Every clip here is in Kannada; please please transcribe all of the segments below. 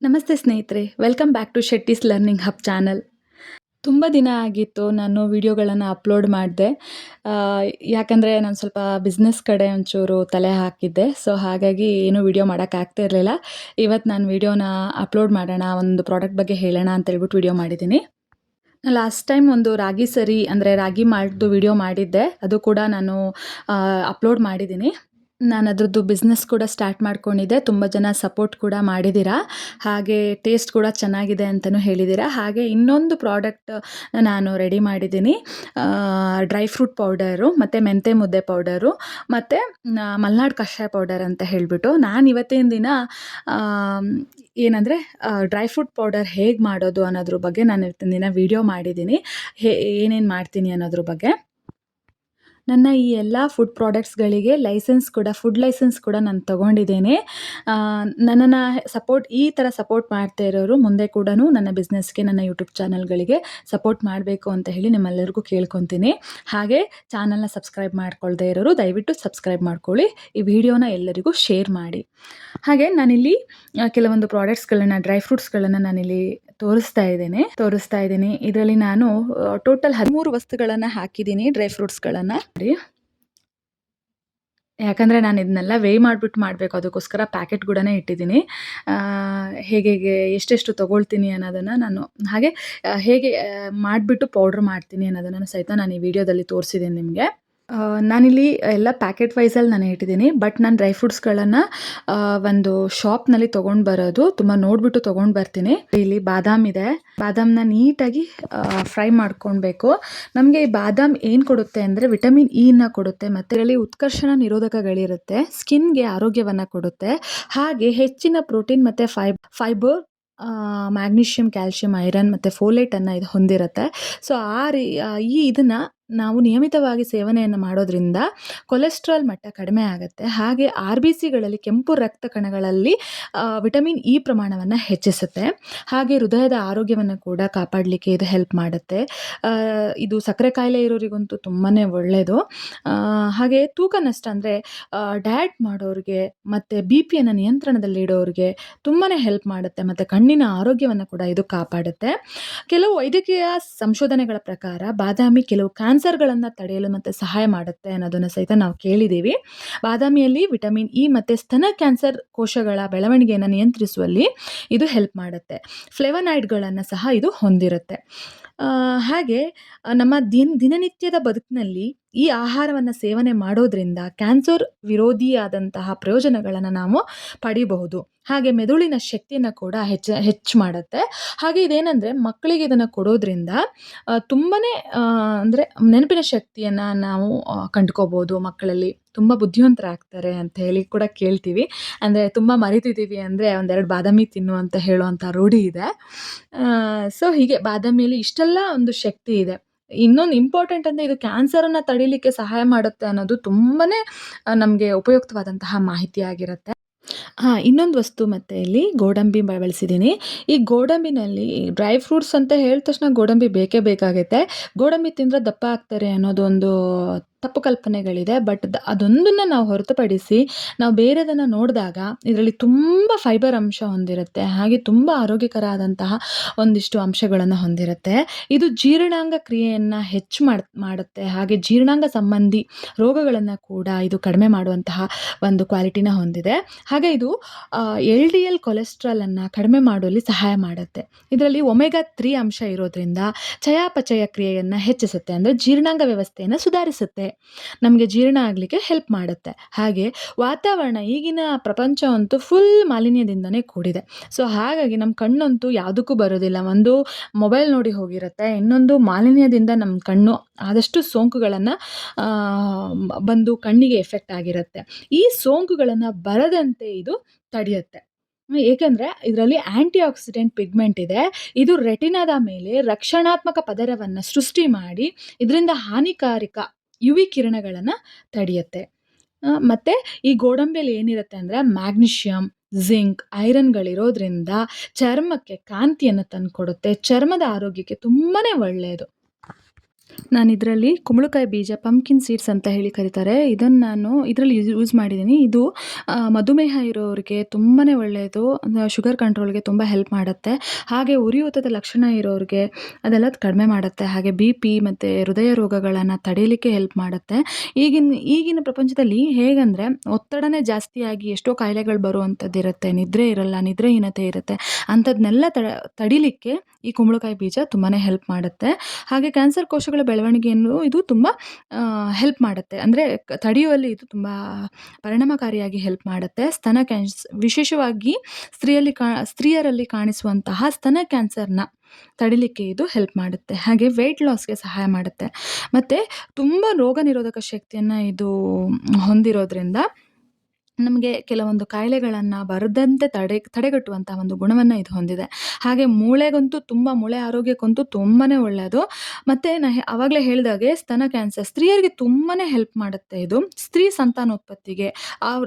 ನಮಸ್ತೆ ಸ್ನೇಹಿತರೆ, welcome back to Shetty's learning hub channel. ತುಂಬ ದಿನ ಆಗಿತ್ತು ನಾನು ವಿಡಿಯೋಗಳನ್ನು ಅಪ್ಲೋಡ್ ಮಾಡಿದೆ. ಯಾಕಂದರೆ ನಾನು ಸ್ವಲ್ಪ ಬಿಸ್ನೆಸ್ ಕಡೆ ಒಂಚೂರು ತಲೆ ಹಾಕಿದ್ದೆ. ಸೊ ಹಾಗಾಗಿ ಏನೂ ವಿಡಿಯೋ ಮಾಡೋಕ್ಕಾಗ್ತಾ ಇರಲಿಲ್ಲ. ಇವತ್ತು ನಾನು ವಿಡಿಯೋನ ಅಪ್ಲೋಡ್ ಮಾಡೋಣ, ಒಂದು ಪ್ರಾಡಕ್ಟ್ ಬಗ್ಗೆ ಹೇಳೋಣ ಅಂತೇಳ್ಬಿಟ್ಟು ವಿಡಿಯೋ ಮಾಡಿದ್ದೀನಿ. ಲಾಸ್ಟ್ ಟೈಮ್ ಒಂದು ರಾಗಿ ಸರಿ ಅಂದರೆ ರಾಗಿ ಮಾಲ್ಟ್ದು ವಿಡಿಯೋ ಮಾಡಿದ್ದೆ. ಅದು ಕೂಡ ನಾನು ಅಪ್ಲೋಡ್ ಮಾಡಿದ್ದೀನಿ. ನಾನು ಅದ್ರದ್ದು ಬಿಸ್ನೆಸ್ ಕೂಡ ಸ್ಟಾರ್ಟ್ ಮಾಡ್ಕೊಂಡಿದ್ದೆ. ತುಂಬ ಜನ ಸಪೋರ್ಟ್ ಕೂಡ ಮಾಡಿದ್ದೀರಾ. ಹಾಗೆ ಟೇಸ್ಟ್ ಕೂಡ ಚೆನ್ನಾಗಿದೆ ಅಂತಲೂ ಹೇಳಿದ್ದೀರಾ. ಹಾಗೆ ಇನ್ನೊಂದು ಪ್ರಾಡಕ್ಟ್ ನಾನು ರೆಡಿ ಮಾಡಿದ್ದೀನಿ. ಡ್ರೈ ಫ್ರೂಟ್ ಪೌಡರು ಮತ್ತು ಮೆಂತೆ ಮುದ್ದೆ ಪೌಡರು ಮತ್ತು ಮಲ್ನಾಡ್ ಕಷಾಯ ಪೌಡರ್ ಅಂತ ಹೇಳಿಬಿಟ್ಟು ನಾನು ಇವತ್ತಿನ ದಿನ ಏನಂದರೆ ಡ್ರೈ ಫ್ರೂಟ್ ಪೌಡರ್ ಹೇಗೆ ಮಾಡೋದು ಅನ್ನೋದ್ರ ಬಗ್ಗೆ ನಾನು ಇವತ್ತಿನ ದಿನ ವಿಡಿಯೋ ಮಾಡಿದ್ದೀನಿ. ಏನೇನು ಮಾಡ್ತೀನಿ ಅನ್ನೋದ್ರ ಬಗ್ಗೆ. ನನ್ನ ಈ ಎಲ್ಲ ಫುಡ್ ಪ್ರಾಡಕ್ಟ್ಸ್ಗಳಿಗೆ ಫುಡ್ ಲೈಸೆನ್ಸ್ ಕೂಡ ನಾನು ತೊಗೊಂಡಿದ್ದೇನೆ. ನನ್ನನ್ನು ಈ ಥರ ಸಪೋರ್ಟ್ ಮಾಡ್ತಾ ಇರೋರು ಮುಂದೆ ಕೂಡ ನನ್ನ ಬಿಸ್ನೆಸ್ಗೆ, ನನ್ನ ಯೂಟ್ಯೂಬ್ ಚಾನಲ್ಗಳಿಗೆ ಸಪೋರ್ಟ್ ಮಾಡಬೇಕು ಅಂತ ಹೇಳಿ ನಿಮ್ಮೆಲ್ಲರಿಗೂ ಕೇಳ್ಕೊತೀನಿ. ಹಾಗೆ ಚಾನಲ್ನ ಸಬ್ಸ್ಕ್ರೈಬ್ ಮಾಡ್ಕೊಳ್ದೇ ಇರೋರು ದಯವಿಟ್ಟು ಸಬ್ಸ್ಕ್ರೈಬ್ ಮಾಡ್ಕೊಳ್ಳಿ. ಈ ವಿಡಿಯೋನ ಎಲ್ಲರಿಗೂ ಶೇರ್ ಮಾಡಿ. ಹಾಗೆ ನಾನಿಲ್ಲಿ ಕೆಲವೊಂದು ಪ್ರಾಡಕ್ಟ್ಸ್ಗಳನ್ನು, ಡ್ರೈ ಫ್ರೂಟ್ಸ್ಗಳನ್ನು ನಾನಿಲ್ಲಿ ತೋರಿಸ್ತಾ ಇದ್ದೀನಿ. ಇದರಲ್ಲಿ ನಾನು ಟೋಟಲ್ 13 ವಸ್ತುಗಳನ್ನು ಹಾಕಿದ್ದೀನಿ, ಡ್ರೈ ಫ್ರೂಟ್ಸ್ಗಳನ್ನು. ಯಾಕಂದರೆ ನಾನು ಇದನ್ನೆಲ್ಲ ಮಾಡಿಬಿಟ್ಟು ಮಾಡಬೇಕು, ಅದಕ್ಕೋಸ್ಕರ ಪ್ಯಾಕೆಟ್ ಕೂಡ ಇಟ್ಟಿದ್ದೀನಿ. ಹೇಗೆ ಎಷ್ಟೆಷ್ಟು ತೊಗೊಳ್ತೀನಿ ಅನ್ನೋದನ್ನು ನಾನು ಹಾಗೆ ಹೇಗೆ ಮಾಡಿಬಿಟ್ಟು ಪೌಡ್ರ್ ಮಾಡ್ತೀನಿ ಅನ್ನೋದನ್ನು ಸಹಿತ ನಾನು ಈ ವಿಡಿಯೋದಲ್ಲಿ ತೋರಿಸಿದ್ದೀನಿ ನಿಮಗೆ. ನಾನಿಲ್ಲಿ ಎಲ್ಲ ಪ್ಯಾಕೆಟ್ ವೈಸಲ್ಲಿ ನಾನು ಇಟ್ಟಿದ್ದೀನಿ. ಬಟ್ ನಾನು ಡ್ರೈ ಫ್ರೂಟ್ಸ್ಗಳನ್ನು ಒಂದು ಶಾಪ್ನಲ್ಲಿ ತೊಗೊಂಡು ಬರೋದು, ತುಂಬ ನೋಡಿಬಿಟ್ಟು ತೊಗೊಂಡು ಬರ್ತೀನಿ. ಇಲ್ಲಿ ಬಾದಾಮ್ ಇದೆ. ಬಾದಾಮನ್ನ ನೀಟಾಗಿ ಫ್ರೈ ಮಾಡ್ಕೊಳ್ಬೇಕು. ನಮಗೆ ಈ ಬಾದಾಮ್ ಏನು ಕೊಡುತ್ತೆ ಅಂದರೆ ವಿಟಮಿನ್ ಇನ ಕೊಡುತ್ತೆ, ಮತ್ತು ಇದರಲ್ಲಿ ಉತ್ಕರ್ಷಣ ನಿರೋಧಕಗಳಿರುತ್ತೆ, ಸ್ಕಿನ್ಗೆ ಆರೋಗ್ಯವನ್ನು ಕೊಡುತ್ತೆ. ಹಾಗೆ ಹೆಚ್ಚಿನ ಪ್ರೋಟೀನ್ ಮತ್ತು ಫೈಬರ್, ಮ್ಯಾಗ್ನೀಷಿಯಮ್, ಕ್ಯಾಲ್ಶಿಯಂ, ಐರನ್ ಮತ್ತು ಫೋಲೇಟನ್ನು ಇದು ಹೊಂದಿರುತ್ತೆ. ಸೊ ಇದನ್ನು ನಾವು ನಿಯಮಿತವಾಗಿ ಸೇವನೆಯನ್ನು ಮಾಡೋದ್ರಿಂದ ಕೊಲೆಸ್ಟ್ರಾಲ್ ಮಟ್ಟ ಕಡಿಮೆ ಆಗುತ್ತೆ. ಹಾಗೆ RBCಗಳಲ್ಲಿ, ಕೆಂಪು ರಕ್ತ ಕಣಗಳಲ್ಲಿ ವಿಟಮಿನ್ ಇ ಪ್ರಮಾಣವನ್ನು ಹೆಚ್ಚಿಸುತ್ತೆ. ಹಾಗೆ ಹೃದಯದ ಆರೋಗ್ಯವನ್ನು ಕೂಡ ಕಾಪಾಡಲಿಕ್ಕೆ ಇದು ಹೆಲ್ಪ್ ಮಾಡುತ್ತೆ. ಇದು ಸಕ್ಕರೆ ಕಾಯಿಲೆ ಇರೋರಿಗಂತೂ ತುಂಬಾ ಒಳ್ಳೆಯದು. ಹಾಗೆ ತೂಕ ನಷ್ಟ ಅಂದರೆ ಡಯಟ್ ಮಾಡೋರಿಗೆ ಮತ್ತು BPಯನ್ನು ನಿಯಂತ್ರಣದಲ್ಲಿಡೋರಿಗೆ ತುಂಬಾ ಹೆಲ್ಪ್ ಮಾಡುತ್ತೆ, ಮತ್ತು ಕಣ್ಣಿನ ಆರೋಗ್ಯವನ್ನು ಕೂಡ ಇದು ಕಾಪಾಡುತ್ತೆ. ಕೆಲವು ವೈದ್ಯಕೀಯ ಸಂಶೋಧನೆಗಳ ಪ್ರಕಾರ ಬಾದಾಮಿ ಕೆಲವು ಕ್ಯಾನ್ಸರ್ಗಳನ್ನು ತಡೆಯಲು ಮತ್ತು ಸಹಾಯ ಮಾಡುತ್ತೆ ಅನ್ನೋದನ್ನು ಸಹಿತ ನಾವು ಕೇಳಿದ್ದೀವಿ. ಬಾದಾಮಿಯಲ್ಲಿ ವಿಟಮಿನ್ ಇ ಮತ್ತು ಸ್ತನ ಕ್ಯಾನ್ಸರ್ ಕೋಶಗಳ ಬೆಳವಣಿಗೆಯನ್ನು ನಿಯಂತ್ರಿಸುವಲ್ಲಿ ಇದು ಹೆಲ್ಪ್ ಮಾಡುತ್ತೆ. ಫ್ಲೇವನಾಯ್ಡ್ಗಳನ್ನು ಸಹ ಇದು ಹೊಂದಿರುತ್ತೆ. ಹಾಗೆ ನಮ್ಮ ದಿನನಿತ್ಯದ ಬದುಕಿನಲ್ಲಿ ಈ ಆಹಾರವನ್ನು ಸೇವನೆ ಮಾಡೋದ್ರಿಂದ ಕ್ಯಾನ್ಸರ್ ವಿರೋಧಿಯಾದಂತಹ ಪ್ರಯೋಜನಗಳನ್ನು ನಾವು ಪಡಿಬಹುದು. ಹಾಗೆ ಮೆದುಳಿನ ಶಕ್ತಿಯನ್ನು ಕೂಡ ಹೆಚ್ಚು ಮಾಡುತ್ತೆ. ಹಾಗೆ ಇದೇನೆಂದರೆ ಮಕ್ಕಳಿಗೆ ಇದನ್ನು ಕೊಡೋದ್ರಿಂದ ತುಂಬಾ ಅಂದರೆ ನೆನಪಿನ ಶಕ್ತಿಯನ್ನು ನಾವು ಕಂಡುಕೋಬೋದು. ಮಕ್ಕಳಲ್ಲಿ ತುಂಬ ಬುದ್ಧಿವಂತರಾಗ್ತಾರೆ ಅಂತ ಹೇಳಿ ಕೂಡ ಕೇಳ್ತೀವಿ. ಅಂದರೆ ತುಂಬ ಮರಿತಿದ್ದೀವಿ ಅಂದರೆ ಒಂದೆರಡು ಬಾದಾಮಿ ತಿನ್ನು ಅಂತ ಹೇಳುವಂಥ ರೂಢಿ ಇದೆ. ಸೊ ಹೀಗೆ ಬಾದಾಮಿಯಲ್ಲಿ ಇಷ್ಟೆಲ್ಲ ಒಂದು ಶಕ್ತಿ ಇದೆ. ಇನ್ನೊಂದು ಇಂಪಾರ್ಟೆಂಟ್ ಅಂದರೆ ಇದು ಕ್ಯಾನ್ಸರನ್ನು ತಡೀಲಿಕ್ಕೆ ಸಹಾಯ ಮಾಡುತ್ತೆ ಅನ್ನೋದು ತುಂಬಾ ನಮಗೆ ಉಪಯುಕ್ತವಾದಂತಹ ಮಾಹಿತಿ ಆಗಿರುತ್ತೆ. ಇನ್ನೊಂದು ವಸ್ತು ಮತ್ತು ಇಲ್ಲಿ ಗೋಡಂಬಿ ಬಳಸಿದ್ದೀನಿ. ಈ ಗೋಡಂಬಿನಲ್ಲಿ ಡ್ರೈ ಫ್ರೂಟ್ಸ್ ಅಂತ ಹೇಳಿದ ತಕ್ಷಣ ಗೋಡಂಬಿ ಬೇಕೇ ಬೇಕಾಗುತ್ತೆ. ಗೋಡಂಬಿ ತಿಂದರೆ ದಪ್ಪ ಆಗ್ತಾರೆ ಅನ್ನೋದೊಂದು ತಪ್ಪು ಕಲ್ಪನೆಗಳಿದೆ. ಬಟ್ ಅದೊಂದನ್ನು ನಾವು ಹೊರತುಪಡಿಸಿ ನಾವು ಬೇರೆದನ್ನು ನೋಡಿದಾಗ ಇದರಲ್ಲಿ ತುಂಬ ಫೈಬರ್ ಅಂಶ ಹೊಂದಿರುತ್ತೆ. ಹಾಗೆ ತುಂಬ ಆರೋಗ್ಯಕರ ಆದಂತಹ ಒಂದಿಷ್ಟು ಅಂಶಗಳನ್ನು ಹೊಂದಿರುತ್ತೆ. ಇದು ಜೀರ್ಣಾಂಗ ಕ್ರಿಯೆಯನ್ನು ಹೆಚ್ಚು ಮಾಡುತ್ತೆ. ಹಾಗೆ ಜೀರ್ಣಾಂಗ ಸಂಬಂಧಿ ರೋಗಗಳನ್ನು ಕೂಡ ಇದು ಕಡಿಮೆ ಮಾಡುವಂತಹ ಒಂದು ಕ್ವಾಲಿಟಿನ ಹೊಂದಿದೆ. ಹಾಗೆ ಇದು LDL ಕೊಲೆಸ್ಟ್ರಾಲನ್ನು ಕಡಿಮೆ ಮಾಡುವಲ್ಲಿ ಸಹಾಯ ಮಾಡುತ್ತೆ. ಇದರಲ್ಲಿ ಒಮೆಗಾ 3 ಅಂಶ ಇರೋದ್ರಿಂದ ಚಯಾಪಚಯ ಕ್ರಿಯೆಯನ್ನು ಹೆಚ್ಚಿಸುತ್ತೆ, ಅಂದರೆ ಜೀರ್ಣಾಂಗ ವ್ಯವಸ್ಥೆಯನ್ನು ಸುಧಾರಿಸುತ್ತೆ, ನಮಗೆ ಜೀರ್ಣ ಆಗಲಿಕ್ಕೆ ಹೆಲ್ಪ್ ಮಾಡುತ್ತೆ. ಹಾಗೆ ವಾತಾವರಣ, ಈಗಿನ ಪ್ರಪಂಚ ಅಂತೂ ಫುಲ್ ಮಾಲಿನ್ಯದಿಂದನೇ ಕೂಡಿದೆ. ಸೊ ಹಾಗಾಗಿ ನಮ್ಮ ಕಣ್ಣಂತೂ ಯಾವುದಕ್ಕೂ ಬರೋದಿಲ್ಲ. ಒಂದು ಮೊಬೈಲ್ ನೋಡಿ ಹೋಗಿರುತ್ತೆ, ಇನ್ನೊಂದು ಮಾಲಿನ್ಯದಿಂದ ನಮ್ಮ ಕಣ್ಣು ಆದಷ್ಟು ಸೋಂಕುಗಳನ್ನು ಬಂದು ಕಣ್ಣಿಗೆ ಎಫೆಕ್ಟ್ ಆಗಿರುತ್ತೆ. ಈ ಸೋಂಕುಗಳನ್ನು ಬರದಂತೆ ಇದು ತಡೆಯುತ್ತೆ. ಏಕೆಂದರೆ ಇದರಲ್ಲಿ ಆ್ಯಂಟಿ ಆಕ್ಸಿಡೆಂಟ್ ಪಿಗ್ಮೆಂಟ್ ಇದೆ. ಇದು ರೆಟಿನಾದ ಮೇಲೆ ರಕ್ಷಣಾತ್ಮಕ ಪದರವನ್ನು ಸೃಷ್ಟಿ ಮಾಡಿ ಇದರಿಂದ ಹಾನಿಕಾರಕ UV ಕಿರಣಗಳನ್ನು ತಡೆಯುತ್ತೆ. ಮತ್ತು ಈ ಗೋಡಂಬಿಯಲ್ಲಿ ಏನಿರುತ್ತೆ ಅಂದರೆ ಮ್ಯಾಗ್ನೀಷಿಯಮ್, ಜಿಂಕ್, ಐರನ್ಗಳಿರೋದ್ರಿಂದ ಚರ್ಮಕ್ಕೆ ಕಾಂತಿಯನ್ನು ತಂದುಕೊಡುತ್ತೆ. ಚರ್ಮದ ಆರೋಗ್ಯಕ್ಕೆ ತುಂಬಾ ಒಳ್ಳೆಯದು. ನಾನಿದರಲ್ಲಿ ಕುಂಬಳಕಾಯಿ ಬೀಜ ಪಂಪ್ಕಿನ್ ಸೀಡ್ಸ್ ಅಂತ ಹೇಳಿ ಕರೀತಾರೆ. ಇದನ್ನು ನಾನು ಇದರಲ್ಲಿ ಯೂಸ್ ಮಾಡಿದ್ದೀನಿ. ಇದು ಮಧುಮೇಹ ಇರೋರಿಗೆ ತುಂಬಾನೇ ಒಳ್ಳೆಯದು. ಶುಗರ್ ಕಂಟ್ರೋಲ್‌ಗೆ ತುಂಬ ಹೆಲ್ಪ್ ಮಾಡುತ್ತೆ. ಹಾಗೆ ಉರಿಯೂತದ ಲಕ್ಷಣ ಇರೋರಿಗೆ ಅದೆಲ್ಲ ಕಡಿಮೆ ಮಾಡುತ್ತೆ. ಹಾಗೆ ಬಿ-ಪಿ ಮತ್ತು ಹೃದಯ ರೋಗಗಳನ್ನು ತಡೆಯಲಿಕ್ಕೆ ಹೆಲ್ಪ್ ಮಾಡುತ್ತೆ. ಈಗಿನ ಪ್ರಪಂಚದಲ್ಲಿ ಹೇಗಂದ್ರೆ ಒತ್ತಡನೇ ಜಾಸ್ತಿಯಾಗಿ ಎಷ್ಟೋ ಕಾಯಿಲೆಗಳು ಬರುವಂಥದ್ದಿರುತ್ತೆ. ನಿದ್ರೆ ಇರಲ್ಲ, ನಿದ್ರೆಹೀನತೆ ಇರುತ್ತೆ. ಅಂಥದ್ನೆಲ್ಲ ತಡಿಲಿಕ್ಕೆ ಈ ಕುಂಬಳಕಾಯಿ ಬೀಜ ತುಂಬಾನೇ ಹೆಲ್ಪ್ ಮಾಡುತ್ತೆ. ಹಾಗೆ ಕ್ಯಾನ್ಸರ್ ಕೋಶಗಳ ಬೆಳವಣಿಗೆಯನ್ನು ಇದು ತುಂಬ ಹೆಲ್ಪ್ ಮಾಡುತ್ತೆ. ಅಂದರೆ ತಡೆಯುವಲ್ಲಿ ಇದು ತುಂಬ ಪರಿಣಾಮಕಾರಿಯಾಗಿ ಹೆಲ್ಪ್ ಮಾಡುತ್ತೆ. ವಿಶೇಷವಾಗಿ ಸ್ತ್ರೀಯರಲ್ಲಿ ಕಾಣಿಸುವಂತಹ ಸ್ತನ ಕ್ಯಾನ್ಸರ್‌ನ ತಡಿಲಿಕ್ಕೆ ಇದು ಹೆಲ್ಪ್ ಮಾಡುತ್ತೆ. ಹಾಗೆ ವೆಯ್ಟ್ ಲಾಸ್‌ಗೆ ಸಹಾಯ ಮಾಡುತ್ತೆ. ಮತ್ತೆ ತುಂಬ ರೋಗ ನಿರೋಧಕ ಶಕ್ತಿಯನ್ನ ಇದು ಹೊಂದಿರೋದ್ರಿಂದ ನಮಗೆ ಕೆಲವೊಂದು ಕಾಯಿಲೆಗಳನ್ನು ಬರದಂತೆ ತಡೆಗಟ್ಟುವಂತಹ ಒಂದು ಗುಣವನ್ನು ಇದು ಹೊಂದಿದೆ. ಹಾಗೆ ಮೂಳೆ ಆರೋಗ್ಯಕ್ಕಂತೂ ತುಂಬಾನೇ ಒಳ್ಳೆಯದು. ಮತ್ತು ಆವಾಗಲೇ ಹೇಳಿದಾಗೆ ಸ್ತನ ಕ್ಯಾನ್ಸರ್ ಸ್ತ್ರೀಯರಿಗೆ ತುಂಬಾನೇ ಹೆಲ್ಪ್ ಮಾಡುತ್ತೆ ಇದು. ಸ್ತ್ರೀ ಸಂತಾನೋತ್ಪತ್ತಿಗೆ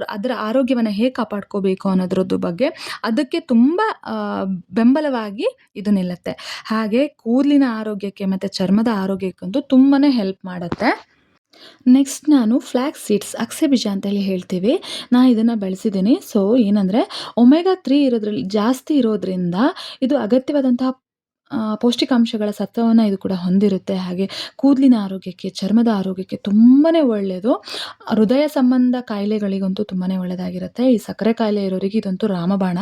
ಅದರ ಆರೋಗ್ಯವನ್ನು ಹೇಗೆ ಕಾಪಾಡ್ಕೋಬೇಕು ಅನ್ನೋದ್ರದ್ದು ಬಗ್ಗೆ ಅದಕ್ಕೆ ತುಂಬ ಬೆಂಬಲವಾಗಿ ಇದು ನಿಲ್ಲುತ್ತೆ. ಹಾಗೆ ಕೂದಲಿನ ಆರೋಗ್ಯಕ್ಕೆ ಮತ್ತು ಚರ್ಮದ ಆರೋಗ್ಯಕ್ಕಂತೂ ತುಂಬಾನೇ ಹೆಲ್ಪ್ ಮಾಡುತ್ತೆ. ನೆಕ್ಸ್ಟ್ ನಾನು ಫ್ಲಾಕ್ಸ್ ಸೀಡ್ಸ್ ಅಗಸೆ ಬೀಜ ಅಂತ ಹೇಳಿ ಹೇಳ್ತೀವಿ. ಇದನ್ನು ಬೆಳೆಸಿದ್ದೀನಿ. ಸೊ ಏನಂದರೆ ಒಮೆಗಾ 3 ಜಾಸ್ತಿ ಇರೋದ್ರಿಂದ ಇದು ಅಗತ್ಯವಾದಂತಹ ಪೌಷ್ಟಿಕಾಂಶಗಳ ಸತ್ವವನ್ನು ಇದು ಕೂಡ ಹೊಂದಿರುತ್ತೆ. ಹಾಗೆ ಕೂದಲಿನ ಆರೋಗ್ಯಕ್ಕೆ, ಚರ್ಮದ ಆರೋಗ್ಯಕ್ಕೆ ತುಂಬಾನೇ ಒಳ್ಳೆಯದು. ಹೃದಯ ಸಂಬಂಧ ಕಾಯಿಲೆಗಳಿಗಂತೂ ತುಂಬಾನೇ ಒಳ್ಳೆಯದಾಗಿರುತ್ತೆ. ಈ ಸಕ್ಕರೆ ಕಾಯಿಲೆ ಇರೋರಿಗೆ ಇದಂತೂ ರಾಮಬಾಣ.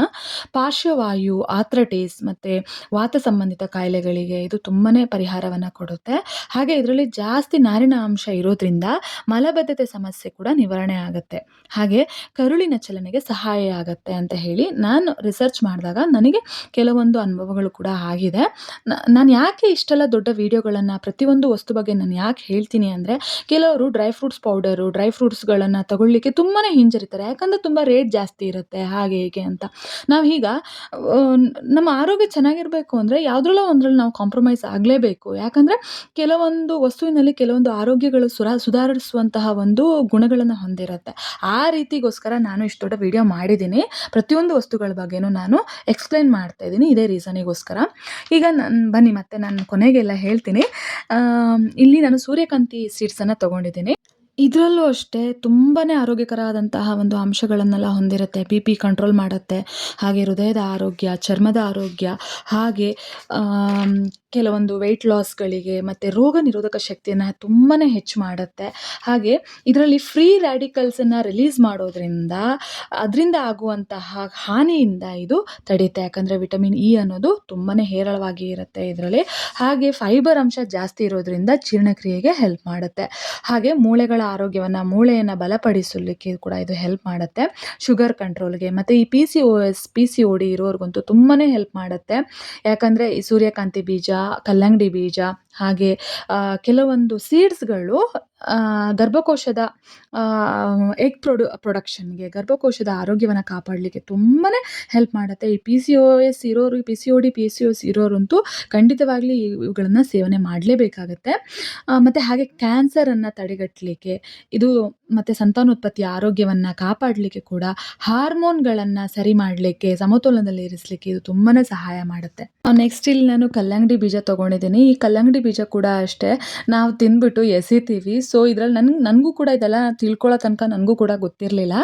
ಪಾರ್ಶ್ವವಾಯು, ಆರ್ಥ್ರೈಟಿಸ್ ಮತ್ತು ವಾತ ಸಂಬಂಧಿತ ಕಾಯಿಲೆಗಳಿಗೆ ಇದು ತುಂಬಾನೇ ಪರಿಹಾರವನ್ನು ಕೊಡುತ್ತೆ. ಹಾಗೆ ಇದರಲ್ಲಿ ಜಾಸ್ತಿ ನಾರಿನ ಅಂಶ ಇರೋದ್ರಿಂದ ಮಲಬದ್ಧತೆ ಸಮಸ್ಯೆ ಕೂಡ ನಿವಾರಣೆ ಆಗುತ್ತೆ. ಹಾಗೆ ಕರುಳಿನ ಚಲನೆಗೆ ಸಹಾಯ ಆಗುತ್ತೆ ಅಂತ ಹೇಳಿ ನಾನು ರಿಸರ್ಚ್ ಮಾಡಿದಾಗ ನನಗೆ ಕೆಲವೊಂದು ಅನುಭವಗಳು ಕೂಡ ಆಗಿದೆ. ನಾನು ಯಾಕೆ ಇಷ್ಟೆಲ್ಲ ದೊಡ್ಡ ವಿಡಿಯೋಗಳನ್ನು ಪ್ರತಿಯೊಂದು ವಸ್ತು ಬಗ್ಗೆ ನಾನು ಯಾಕೆ ಹೇಳ್ತೀನಿ ಅಂದರೆ, ಕೆಲವರು ಡ್ರೈ ಫ್ರೂಟ್ಸ್ ಪೌಡರು, ಡ್ರೈ ಫ್ರೂಟ್ಸ್ಗಳನ್ನು ತಗೊಳ್ಳಿಕ್ಕೆ ತುಂಬಾ ಹಿಂಜರಿತಾರೆ. ಯಾಕಂದರೆ ತುಂಬ ರೇಟ್ ಜಾಸ್ತಿ ಇರುತ್ತೆ ಹಾಗೆ ಹೀಗೆ ಅಂತ. ನಾವೀಗ ನಮ್ಮ ಆರೋಗ್ಯ ಚೆನ್ನಾಗಿರಬೇಕು ಅಂದರೆ ಯಾವುದ್ರಲ್ಲೋ ಒಂದ್ರಲ್ಲಿ ನಾವು ಕಾಂಪ್ರಮೈಸ್ ಆಗಲೇಬೇಕು. ಯಾಕಂದರೆ ಕೆಲವೊಂದು ವಸ್ತುವಿನಲ್ಲಿ ಕೆಲವೊಂದು ಆರೋಗ್ಯಗಳು ಸುಧಾರಿಸುವಂತಹ ಒಂದು ಗುಣಗಳನ್ನು ಹೊಂದಿರುತ್ತೆ. ಆ ರೀತಿಗೋಸ್ಕರ ನಾನು ಇಷ್ಟು ದೊಡ್ಡ ವಿಡಿಯೋ ಮಾಡಿದ್ದೀನಿ. ಪ್ರತಿಯೊಂದು ವಸ್ತುಗಳ ಬಗ್ಗೆನೂ ನಾನು ಎಕ್ಸ್‌ಪ್ಲೇನ್ ಮಾಡ್ತಾ ಇದ್ದೀನಿ ಇದೇ ರೀಸನಿಗೋಸ್ಕರ. ಈಗ ಬನ್ನಿ ಮತ್ತೆ ನಾನು ಕೊನೆಗೆಲ್ಲ ಹೇಳ್ತೀನಿ. ಇಲ್ಲಿ ನಾನು ಸೂರ್ಯಕಾಂತಿ ಸೀಡ್ಸನ್ನು ತೊಗೊಂಡಿದ್ದೀನಿ. ಇದರಲ್ಲೂ ಅಷ್ಟೇ ತುಂಬಾನೇ ಆರೋಗ್ಯಕರವಾದಂತಹ ಒಂದು ಅಂಶಗಳನ್ನೆಲ್ಲ ಹೊಂದಿರುತ್ತೆ. ಬಿ-ಪಿ ಕಂಟ್ರೋಲ್ ಮಾಡುತ್ತೆ. ಹಾಗೆ ಹೃದಯದ ಆರೋಗ್ಯ, ಚರ್ಮದ ಆರೋಗ್ಯ, ಹಾಗೆ ಕೆಲವೊಂದು ವೆಯ್ಟ್ ಲಾಸ್‌ಗಳಿಗೆ ಮತ್ತು ರೋಗ ನಿರೋಧಕ ಶಕ್ತಿಯನ್ನು ತುಂಬಾನೇ ಹೆಚ್ಚು ಮಾಡುತ್ತೆ. ಹಾಗೆ ಇದರಲ್ಲಿ ಫ್ರೀ ರ್ಯಾಡಿಕಲ್ಸನ್ನು ರಿಲೀಸ್ ಮಾಡೋದ್ರಿಂದ ಅದರಿಂದ ಆಗುವಂತಹ ಹಾನಿಯಿಂದ ಇದು ತಡೆಯುತ್ತೆ. ಯಾಕಂದರೆ ವಿಟಮಿನ್ ಇ ಅನ್ನೋದು ತುಂಬಾನೇ ಹೇರಳವಾಗಿ ಇರುತ್ತೆ ಇದರಲ್ಲಿ. ಹಾಗೆ ಫೈಬರ್ ಅಂಶ ಜಾಸ್ತಿ ಇರೋದ್ರಿಂದ ಜೀರ್ಣಕ್ರಿಯೆಗೆ ಹೆಲ್ಪ್ ಮಾಡುತ್ತೆ. ಹಾಗೆ ಮೂಳೆಯನ್ನು ಬಲಪಡಿಸಲಿಕ್ಕೆ ಕೂಡ ಇದು ಹೆಲ್ಪ್ ಮಾಡುತ್ತೆ. ಶುಗರ್ ಕಂಟ್ರೋಲ್‌ಗೆ ಮತ್ತು ಈ ಪಿ-ಸಿ-ಓ-ಡಿ ಇರೋರ್ಗಂತೂ ತುಂಬಾನೇ ಹೆಲ್ಪ್ ಮಾಡುತ್ತೆ. ಯಾಕಂದರೆ ಈ ಸೂರ್ಯಕಾಂತಿ ಬೀಜ, ಕಲ್ಲಂಗಡಿ ಬೀಜ, ಹಾಗೆ ಕೆಲವೊಂದು ಸೀಡ್ಸ್‌ಗಳು ಗರ್ಭಕೋಶದ ಪ್ರೊಡಕ್ಷನ್‌ಗೆ, ಗರ್ಭಕೋಶದ ಆರೋಗ್ಯವನ್ನು ಕಾಪಾಡಲಿಕ್ಕೆ ತುಂಬಾನೇ ಹೆಲ್ಪ್ ಮಾಡುತ್ತೆ. ಈ ಪಿ-ಸಿ-ಓ-ಡಿ ಇರೋರಂತೂ ಖಂಡಿತವಾಗ್ಲೂ ಇವುಗಳನ್ನು ಸೇವನೆ ಮಾಡಲೇಬೇಕಾಗತ್ತೆ. ಮತ್ತು ಹಾಗೆ ಕ್ಯಾನ್ಸರನ್ನು ತಡೆಗಟ್ಟಲಿಕ್ಕೆ ಇದು ಮತ್ತು ಸಂತಾನೋತ್ಪತ್ತಿಯ ಆರೋಗ್ಯವನ್ನು ಕಾಪಾಡಲಿಕ್ಕೆ ಕೂಡ ಹಾರ್ಮೋನ್ಗಳನ್ನು ಸರಿ ಮಾಡಲಿಕ್ಕೆ, ಸಮತೋಲನದಲ್ಲಿ ಇರಿಸಲಿಕ್ಕೆ ಇದು ತುಂಬಾನೇ ಸಹಾಯ ಮಾಡುತ್ತೆ. ನೆಕ್ಸ್ಟ್ ಇಲ್ಲಿ ನಾನು ಕಲ್ಲಂಗಡಿ ಬೀಜ ತೊಗೊಂಡಿದ್ದೀನಿ. ಈ ಕಲ್ಲಂಗಡಿ ಬೀಜ ಕೂಡ ಅಷ್ಟೇ ನಾವು ತಿಂದ್ಬಿಟ್ಟು ಎಸಿತೀವಿ. ಸೊ ಇದರಲ್ಲಿ ನನಗೂ ಕೂಡ ಇದೆಲ್ಲ ತಿಳ್ಕೊಳ್ಳೋ ತನಕ ನನಗೂ ಕೂಡ ಗೊತ್ತಿರಲಿಲ್ಲ.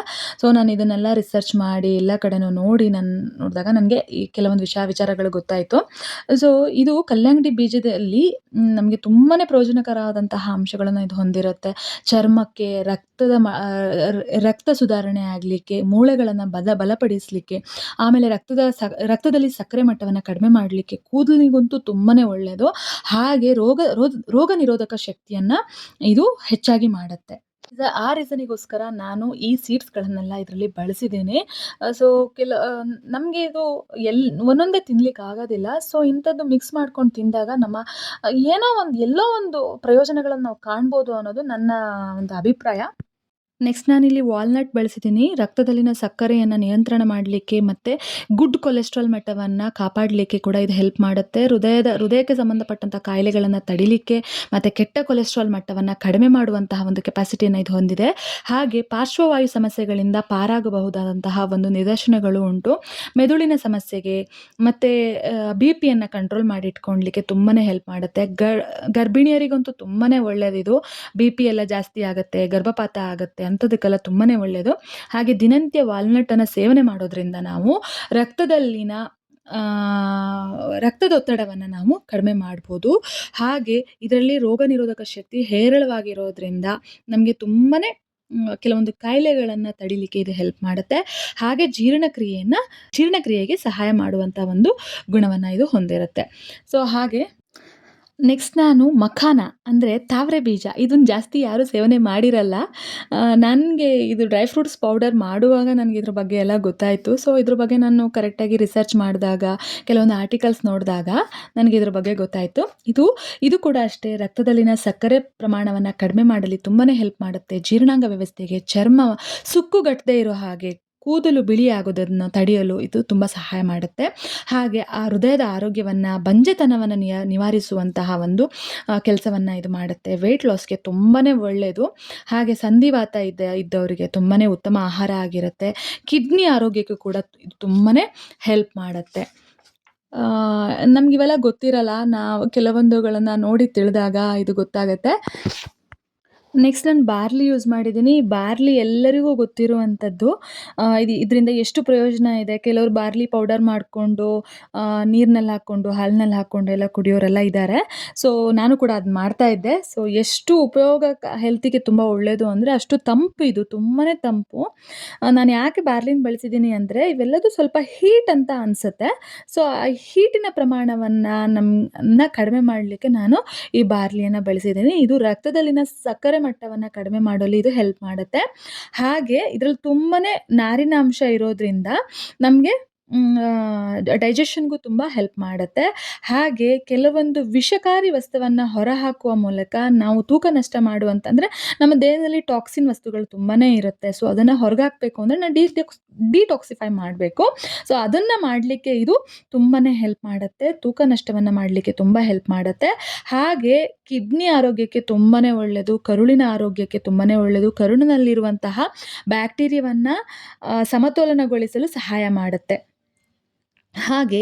ಸೊ ನಾನು ಇದನ್ನೆಲ್ಲ ರಿಸರ್ಚ್ ಮಾಡಿ ಎಲ್ಲ ಕಡೆನೂ ನೋಡಿದಾಗ ನನಗೆ ಈ ಕೆಲವೊಂದು ವಿಚಾರಗಳು ಗೊತ್ತಾಯಿತು. ಸೊ ಇದು ಕಲ್ಲಂಗಡಿ ಬೀಜದಲ್ಲಿ ನಮಗೆ ತುಂಬಾನೇ ಪ್ರಯೋಜನಕರವಾದಂತಹ ಅಂಶಗಳನ್ನು ಇದು ಹೊಂದಿರುತ್ತೆ. ಚರ್ಮಕ್ಕೆ, ರಕ್ತ ಸುಧಾರಣೆ ಆಗಲಿಕ್ಕೆ, ಮೂಳೆಗಳನ್ನು ಬಲಪಡಿಸಲಿಕ್ಕೆ, ಆಮೇಲೆ ರಕ್ತದಲ್ಲಿ ಸಕ್ಕರೆ ಮಟ್ಟವನ್ನು ಕಡಿಮೆ ಮಾಡಲಿಕ್ಕೆ, ಕೂದಲಿಗಂತೂ ತುಂಬಾನೇ ಒಳ್ಳೆಯದು. ಹಾಗೆ ರೋಗ ನಿರೋಧಕ ಶಕ್ತಿಯನ್ನು ಇದು ಹೆಚ್ಚಾಗಿ ಮಾಡುತ್ತೆ. ಆ ರೀಸನಿಗೋಸ್ಕರ ನಾನು ಈ ಸೀಡ್ಸ್‌ಗಳನ್ನೆಲ್ಲ ಇದರಲ್ಲಿ ಬಳಸಿದ್ದೀನಿ. ಸೊ ನಮಗೆ ಇದು ಒಂದೊಂದೇ ತಿನ್ಲಿಕ್ಕೆ ಆಗೋದಿಲ್ಲ. ಸೊ ಇಂಥದ್ದು ಮಿಕ್ಸ್ ಮಾಡ್ಕೊಂಡು ತಿಂದಾಗ ನಮ್ಮ ಎಲ್ಲೋ ಒಂದು ಪ್ರಯೋಜನಗಳನ್ನು ನಾವು ಕಾಣ್ಬೋದು ಅನ್ನೋದು ನನ್ನ ಒಂದು ಅಭಿಪ್ರಾಯ. ನೆಕ್ಸ್ಟ್ ನಾನಿಲ್ಲಿ ವಾಲ್ನಟ್ ಬಳಸಿದ್ದೀನಿ. ರಕ್ತದಲ್ಲಿನ ಸಕ್ಕರೆಯನ್ನು ನಿಯಂತ್ರಣ ಮಾಡಲಿಕ್ಕೆ ಮತ್ತು ಗುಡ್ ಕೊಲೆಸ್ಟ್ರಾಲ್ ಮಟ್ಟವನ್ನು ಕಾಪಾಡಲಿಕ್ಕೆ ಕೂಡ ಇದು ಹೆಲ್ಪ್ ಮಾಡುತ್ತೆ. ಹೃದಯಕ್ಕೆ ಸಂಬಂಧಪಟ್ಟಂಥ ಕಾಯಿಲೆಗಳನ್ನು ತಡಿಲಿಕ್ಕೆ ಮತ್ತು ಕೆಟ್ಟ ಕೊಲೆಸ್ಟ್ರಾಲ್ ಮಟ್ಟವನ್ನು ಕಡಿಮೆ ಮಾಡುವಂತಹ ಒಂದು ಕೆಪಾಸಿಟಿಯನ್ನು ಇದು ಹೊಂದಿದೆ. ಹಾಗೆ ಪಾರ್ಶ್ವವಾಯು ಸಮಸ್ಯೆಗಳಿಂದ ಪಾರಾಗಬಹುದಾದಂತಹ ಒಂದು ನಿದರ್ಶನಗಳು ಉಂಟು. ಮೆದುಳಿನ ಸಮಸ್ಯೆಗೆ ಮತ್ತು ಬಿಪಿಯನ್ನು ಕಂಟ್ರೋಲ್ ಮಾಡಿಟ್ಕೊಳ್ಲಿಕ್ಕೆ ತುಂಬಾ ಹೆಲ್ಪ್ ಮಾಡುತ್ತೆ. ಗರ್ಭಿಣಿಯರಿಗಂತೂ ತುಂಬಾ ಒಳ್ಳೆಯದಿದು. ಬಿ-ಪಿ ಎಲ್ಲ ಜಾಸ್ತಿ ಆಗುತ್ತೆ, ಗರ್ಭಪಾತ ಆಗುತ್ತೆ ಅಂಥದಕ್ಕೆಲ್ಲ ತುಂಬಾ ಒಳ್ಳೆಯದು. ಹಾಗೆ ದಿನನಿತ್ಯ ವಾಲ್ನಟನ್ನು ಸೇವನೆ ಮಾಡೋದ್ರಿಂದ ನಾವು ರಕ್ತದಲ್ಲಿನ ಆ, ರಕ್ತದೊತ್ತಡವನ್ನು ನಾವು ಕಡಿಮೆ ಮಾಡ್ಬೋದು. ಹಾಗೆ ಇದರಲ್ಲಿ ರೋಗ ನಿರೋಧಕ ಶಕ್ತಿ ಹೇರಳವಾಗಿರೋದ್ರಿಂದ ನಮಗೆ ತುಂಬಾ ಕೆಲವೊಂದು ಕಾಯಿಲೆಗಳನ್ನು ತಡಿಲಿಕ್ಕೆ ಇದು ಹೆಲ್ಪ್ ಮಾಡುತ್ತೆ. ಹಾಗೆ ಜೀರ್ಣಕ್ರಿಯೆಗೆ ಸಹಾಯ ಮಾಡುವಂಥ ಒಂದು ಗುಣವನ್ನು ಇದು ಹೊಂದಿರುತ್ತೆ. ಸೊ ಹಾಗೆ ನೆಕ್ಸ್ಟ್ ನಾನು ಮಖಾನ ಅಂದರೆ ತಾವರೆ ಬೀಜ ಇದನ್ನು ಜಾಸ್ತಿ ಯಾರೂ ಸೇವನೆ ಮಾಡಿರಲ್ಲ. ನನಗೆ ಇದು ಡ್ರೈ ಫ್ರೂಟ್ಸ್ ಪೌಡರ್ ಮಾಡುವಾಗ ನನಗೆ ಇದ್ರ ಬಗ್ಗೆ ಎಲ್ಲ ಗೊತ್ತಾಯಿತು. ಸೊ ಇದ್ರ ಬಗ್ಗೆ ನಾನು ಕರೆಕ್ಟಾಗಿ ರಿಸರ್ಚ್ ಮಾಡಿದಾಗ, ಕೆಲವೊಂದು ಆರ್ಟಿಕಲ್ಸ್ ನೋಡಿದಾಗ ನನಗೆ ಇದ್ರ ಬಗ್ಗೆ ಗೊತ್ತಾಯಿತು. ಇದು ಕೂಡ ಅಷ್ಟೇ ರಕ್ತದಲ್ಲಿನ ಸಕ್ಕರೆ ಪ್ರಮಾಣವನ್ನು ಕಡಿಮೆ ಮಾಡಲಿ ತುಂಬಾ ಹೆಲ್ಪ್ ಮಾಡುತ್ತೆ. ಜೀರ್ಣಾಂಗ ವ್ಯವಸ್ಥೆಗೆ, ಚರ್ಮ ಸುಕ್ಕುಗಟ್ಟದೇ ಇರೋ ಹಾಗೆ, ಕೂದಲು ಬಿಳಿ ಆಗೋದನ್ನು ತಡೆಯಲು ಇದು ತುಂಬ ಸಹಾಯ ಮಾಡುತ್ತೆ. ಹಾಗೆ ಆ ಹೃದಯದ ಆರೋಗ್ಯವನ್ನು, ಬಂಜೆತನವನ್ನು ನಿವಾರಿಸುವಂತಹ ಒಂದು ಕೆಲಸವನ್ನು ಇದು ಮಾಡುತ್ತೆ. ವೆಯ್ಟ್ ಲಾಸ್ಗೆ ತುಂಬಾ ಒಳ್ಳೆಯದು. ಹಾಗೆ ಸಂಧಿವಾತ ಇದ್ದವರಿಗೆ ತುಂಬಾ ಉತ್ತಮ ಆಹಾರ ಆಗಿರುತ್ತೆ. ಕಿಡ್ನಿ ಆರೋಗ್ಯಕ್ಕೂ ಕೂಡ ಇದು ತುಂಬಾ ಹೆಲ್ಪ್ ಮಾಡುತ್ತೆ. ನಮಗಿವೆಲ್ಲ ಗೊತ್ತಿರಲ್ಲ, ನಾವು ಕೆಲವೊಂದುಗಳನ್ನು ನೋಡಿ ತಿಳಿದಾಗ ಇದು ಗೊತ್ತಾಗುತ್ತೆ. ನೆಕ್ಸ್ಟ್ ನಾನು ಬಾರ್ಲಿ ಯೂಸ್ ಮಾಡಿದ್ದೀನಿ. ಬಾರ್ಲಿ ಎಲ್ಲರಿಗೂ ಗೊತ್ತಿರುವಂಥದ್ದು. ಇದರಿಂದ ಎಷ್ಟು ಪ್ರಯೋಜನ ಇದೆ. ಕೆಲವರು ಬಾರ್ಲಿ ಪೌಡರ್ ಮಾಡಿಕೊಂಡು ನೀರಿನಲ್ಲಿ ಹಾಕ್ಕೊಂಡು, ಹಾಲಿನಲ್ಲಿ ಹಾಕ್ಕೊಂಡು ಎಲ್ಲ ಕುಡಿಯೋರೆಲ್ಲ ಇದ್ದಾರೆ. ಸೊ ನಾನು ಕೂಡ ಅದು ಮಾಡ್ತಾ ಇದ್ದೆ. ಸೊ ಎಷ್ಟು ಉಪಯೋಗ ಹೆಲ್ತಿಗೆ ತುಂಬ ಒಳ್ಳೆಯದು ಅಂದರೆ ಅಷ್ಟು ತಂಪು, ಇದು ತುಂಬಾ ತಂಪು. ನಾನು ಯಾಕೆ ಬಾರ್ಲಿನ ಬಳಸಿದ್ದೀನಿ ಅಂದರೆ ಇವೆಲ್ಲದೂ ಸ್ವಲ್ಪ ಹೀಟ್ ಅಂತ ಅನಿಸುತ್ತೆ. ಸೊ ಆ ಹೀಟಿನ ಪ್ರಮಾಣವನ್ನು ಕಡಿಮೆ ಮಾಡಲಿಕ್ಕೆ ನಾನು ಈ ಬಾರ್ಲಿಯನ್ನು ಬಳಸಿದ್ದೀನಿ. ಇದು ರಕ್ತದಲ್ಲಿನ ಸಕ್ಕರೆ ಮಟ್ಟವನ್ನು ಕಡಿಮೆ ಮಾಡಲು ಇದು ಹೆಲ್ಪ್ ಮಾಡುತ್ತೆ. ಹಾಗೆ ಇದರಲ್ಲಿ ತುಂಬಾ ನಾರಿನಾಂಶ ಇರೋದ್ರಿಂದ ನಮಗೆ ಡೈಜೆಷನ್ಗೂ ತುಂಬ ಹೆಲ್ಪ್ ಮಾಡುತ್ತೆ. ಹಾಗೆ ಕೆಲವೊಂದು ವಿಷಕಾರಿ ವಸ್ತುವನ್ನು ಹೊರಹಾಕುವ ಮೂಲಕ ನಾವು ತೂಕ ನಷ್ಟ ಮಾಡುವಂತಂದರೆ ನಮ್ಮ ದೇಹದಲ್ಲಿ ಟಾಕ್ಸಿನ್ ವಸ್ತುಗಳು ತುಂಬಾ ಇರುತ್ತೆ. ಸೊ ಅದನ್ನು ಹೊರಗಾಕಬೇಕು ಅಂದರೆ ನಾವು ಡಿಟಾಕ್ಸಿಫೈ ಮಾಡಬೇಕು. ಸೊ ಅದನ್ನು ಮಾಡಲಿಕ್ಕೆ ಇದು ತುಂಬಾ ಹೆಲ್ಪ್ ಮಾಡುತ್ತೆ. ತೂಕ ನಷ್ಟವನ್ನು ಮಾಡಲಿಕ್ಕೆ ತುಂಬ ಹೆಲ್ಪ್ ಮಾಡುತ್ತೆ. ಹಾಗೆ ಕಿಡ್ನಿ ಆರೋಗ್ಯಕ್ಕೆ ತುಂಬಾ ಒಳ್ಳೆಯದು. ಕರುಳಿನ ಆರೋಗ್ಯಕ್ಕೆ ತುಂಬಾ ಒಳ್ಳೆಯದು. ಕರುಳಿನಲ್ಲಿರುವಂತಹ ಬ್ಯಾಕ್ಟೀರಿಯಾವನ್ನು ಸಮತೋಲನಗೊಳಿಸಲು ಸಹಾಯ ಮಾಡುತ್ತೆ. ಹಾಗೆ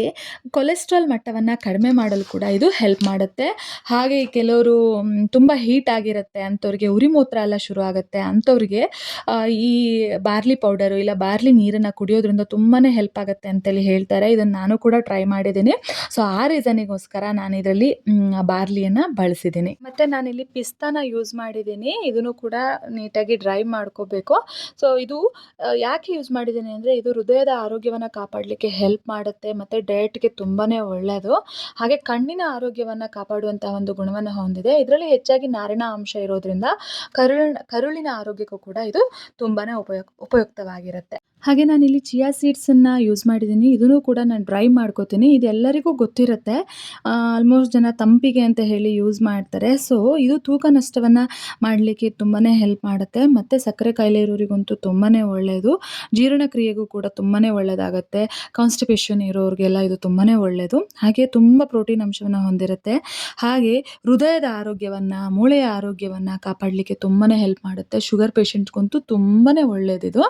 ಕೊಲೆಸ್ಟ್ರಾಲ್ ಮಟ್ಟವನ್ನು ಕಡಿಮೆ ಮಾಡಲು ಕೂಡ ಇದು ಹೆಲ್ಪ್ ಮಾಡುತ್ತೆ. ಹಾಗೆ ಕೆಲವರು ತುಂಬ ಹೀಟ್ ಆಗಿರುತ್ತೆ ಅಂಥವ್ರಿಗೆ, ಉರಿ ಮೂತ್ರ ಎಲ್ಲ ಶುರು ಆಗುತ್ತೆ ಅಂಥವ್ರಿಗೆ ಈ ಬಾರ್ಲಿ ಪೌಡರು ಇಲ್ಲ ಬಾರ್ಲಿ ನೀರನ್ನು ಕುಡಿಯೋದ್ರಿಂದ ತುಂಬಾ ಹೆಲ್ಪ್ ಆಗುತ್ತೆ ಅಂತೇಳಿ ಹೇಳ್ತಾರೆ. ಇದನ್ನು ನಾನು ಕೂಡ ಟ್ರೈ ಮಾಡಿದ್ದೀನಿ. ಸೊ ಆ ರೀಸನಿಗೋಸ್ಕರ ನಾನು ಇದರಲ್ಲಿ ಬಾರ್ಲಿಯನ್ನು ಬಳಸಿದ್ದೀನಿ. ಮತ್ತು ನಾನಿಲ್ಲಿ ಪಿಸ್ತಾನ ಯೂಸ್ ಮಾಡಿದ್ದೀನಿ. ಇದನ್ನು ಕೂಡ ನೀಟಾಗಿ ಡ್ರೈ ಮಾಡ್ಕೋಬೇಕು. ಸೊ ಇದು ಯಾಕೆ ಯೂಸ್ ಮಾಡಿದ್ದೀನಿ ಅಂದರೆ ಇದು ಹೃದಯದ ಆರೋಗ್ಯವನ್ನು ಕಾಪಾಡಲಿಕ್ಕೆ ಹೆಲ್ಪ್ ಮಾಡುತ್ತೆ ಮತ್ತು ಡಯಟ್ಗೆ ತುಂಬಾ ಒಳ್ಳೆಯದು. ಹಾಗೆ ಕಣ್ಣಿನ ಆರೋಗ್ಯವನ್ನು ಕಾಪಾಡುವಂತಹ ಒಂದು ಗುಣವನ್ನು ಹೊಂದಿದೆ. ಇದರಲ್ಲಿ ಹೆಚ್ಚಾಗಿ ನಾರಿನ ಅಂಶ ಇರೋದ್ರಿಂದ ಕರುಳಿನ ಆರೋಗ್ಯಕ್ಕೂ ಕೂಡ ಇದು ತುಂಬಾ ಉಪಯುಕ್ತವಾಗಿರುತ್ತೆ. ಹಾಗೆ ನಾನಿಲ್ಲಿ ಚಿಯಾ ಸೀಡ್ಸನ್ನು ಯೂಸ್ ಮಾಡಿದ್ದೀನಿ. ಇದನ್ನು ಕೂಡ ನಾನು ಡ್ರೈ ಮಾಡ್ಕೋತೀನಿ. ಇದೆಲ್ಲರಿಗೂ ಗೊತ್ತಿರುತ್ತೆ. ಆಲ್ಮೋಸ್ಟ್ ಜನ ತಂಪಿಗೆ ಅಂತ ಹೇಳಿ ಯೂಸ್ ಮಾಡ್ತಾರೆ. ಸೊ ಇದು ತೂಕ ನಷ್ಟವನ್ನು ಮಾಡಲಿಕ್ಕೆ ತುಂಬಾ ಹೆಲ್ಪ್ ಮಾಡುತ್ತೆ ಮತ್ತು ಸಕ್ಕರೆ ಕಾಯಿಲೆ ಇರೋರಿಗಂತೂ ತುಂಬಾ ಒಳ್ಳೆಯದು. ಜೀರ್ಣಕ್ರಿಯೆಗೂ ಕೂಡ ತುಂಬಾ ಒಳ್ಳೆಯದಾಗುತ್ತೆ. ಕಾನ್ಸ್ಟಿಪೇಷನ್ ಇರೋರಿಗೆಲ್ಲ ಇದು ತುಂಬಾ ಒಳ್ಳೆಯದು. ಹಾಗೆ ತುಂಬ ಪ್ರೋಟೀನ್ ಅಂಶವನ್ನು ಹೊಂದಿರುತ್ತೆ. ಹಾಗೆ ಹೃದಯದ ಆರೋಗ್ಯವನ್ನು, ಮೂಳೆಯ ಆರೋಗ್ಯವನ್ನು ಕಾಪಾಡಲಿಕ್ಕೆ ತುಂಬಾ ಹೆಲ್ಪ್ ಮಾಡುತ್ತೆ. ಶುಗರ್ ಪೇಷಂಟ್ಗಂತೂ ತುಂಬಾ ಒಳ್ಳೆಯದಿದು.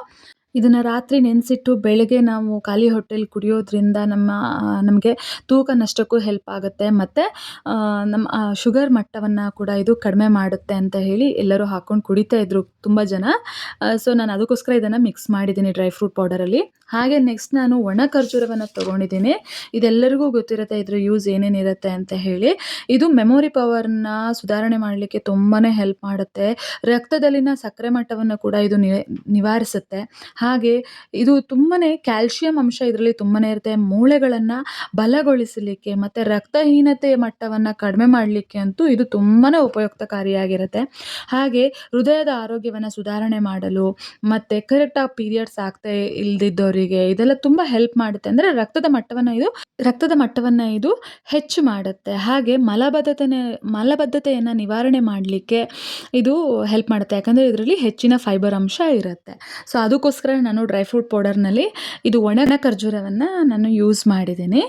ಇದನ್ನು ರಾತ್ರಿ ನೆನೆಸಿಟ್ಟು ಬೆಳಗ್ಗೆ ನಾವು ಖಾಲಿ ಹೊಟ್ಟೆಲಿ ಕುಡಿಯೋದ್ರಿಂದ ನಮಗೆ ತೂಕ ನಷ್ಟಕ್ಕೂ ಹೆಲ್ಪ್ ಆಗುತ್ತೆ ಮತ್ತು ನಮ್ಮ ಶುಗರ್ ಮಟ್ಟವನ್ನು ಕೂಡ ಇದು ಕಡಿಮೆ ಮಾಡುತ್ತೆ ಅಂತ ಹೇಳಿ ಎಲ್ಲರೂ ಹಾಕ್ಕೊಂಡು ಕುಡಿತಾ ಇದ್ರು ತುಂಬ ಜನ. ಸೊ ನಾನು ಅದಕ್ಕೋಸ್ಕರ ಇದನ್ನು ಮಿಕ್ಸ್ ಮಾಡಿದ್ದೀನಿ ಡ್ರೈ ಫ್ರೂಟ್ ಪೌಡರಲ್ಲಿ. ಹಾಗೆ ನೆಕ್ಸ್ಟ್ ನಾನು ಒಣ ಖರ್ಜೂರವನ್ನು ತೊಗೊಂಡಿದ್ದೀನಿ. ಇದೆಲ್ಲರಿಗೂ ಗೊತ್ತಿರುತ್ತೆ ಇದ್ರ ಯೂಸ್ ಏನೇನಿರುತ್ತೆ ಅಂತ ಹೇಳಿ. ಇದು ಮೆಮೊರಿ ಪವರ್ನ ಸುಧಾರಣೆ ಮಾಡಲಿಕ್ಕೆ ತುಂಬಾ ಹೆಲ್ಪ್ ಮಾಡುತ್ತೆ. ರಕ್ತದಲ್ಲಿನ ಸಕ್ಕರೆ ಮಟ್ಟವನ್ನು ಕೂಡ ಇದು ನಿವಾರಿಸುತ್ತೆ. ಹಾಗೆ ಇದು ತುಂಬನೇ ಕ್ಯಾಲ್ಶಿಯಂ ಅಂಶ ಇದರಲ್ಲಿ ತುಂಬನೇ ಇರುತ್ತೆ. ಮೂಳೆಗಳನ್ನು ಬಲಗೊಳಿಸಲಿಕ್ಕೆ ಮತ್ತು ರಕ್ತಹೀನತೆಯ ಮಟ್ಟವನ್ನು ಕಡಿಮೆ ಮಾಡಲಿಕ್ಕೆ ಅಂತೂ ಇದು ತುಂಬನೇ ಉಪಯುಕ್ತಕಾರಿಯಾಗಿರುತ್ತೆ. ಹಾಗೆ ಹೃದಯದ ಆರೋಗ್ಯವನ್ನು ಸುಧಾರಣೆ ಮಾಡಲು ಮತ್ತು ಕರೆಕ್ಟಾಗಿ ಪೀರಿಯಡ್ಸ್ ಆಗ್ತಾ ಇಲ್ದಿದ್ದವರಿಗೆ ಇದೆಲ್ಲ ತುಂಬ ಹೆಲ್ಪ್ ಮಾಡುತ್ತೆ. ಅಂದರೆ ರಕ್ತದ ಮಟ್ಟವನ್ನು ಇದು ಹೆಚ್ಚು ಮಾಡುತ್ತೆ. ಹಾಗೆ ಮಲಬದ್ಧತೆಯನ್ನು ನಿವಾರಣೆ ಮಾಡಲಿಕ್ಕೆ ಇದು ಹೆಲ್ಪ್ ಮಾಡುತ್ತೆ. ಯಾಕಂದರೆ ಇದರಲ್ಲಿ ಹೆಚ್ಚಿನ ಫೈಬರ್ ಅಂಶ ಇರುತ್ತೆ. ಸೊ ಅದಕ್ಕೋಸ್ಕರ ನಾನು ಡ್ರೈ ಫ್ರೂಟ್ ಪೌಡರ್ನಲ್ಲಿ ಇದು ಒಣ ಖರ್ಜೂರವನ್ನು ನಾನು ಯೂಸ್ ಮಾಡಿದ್ದೀನಿ.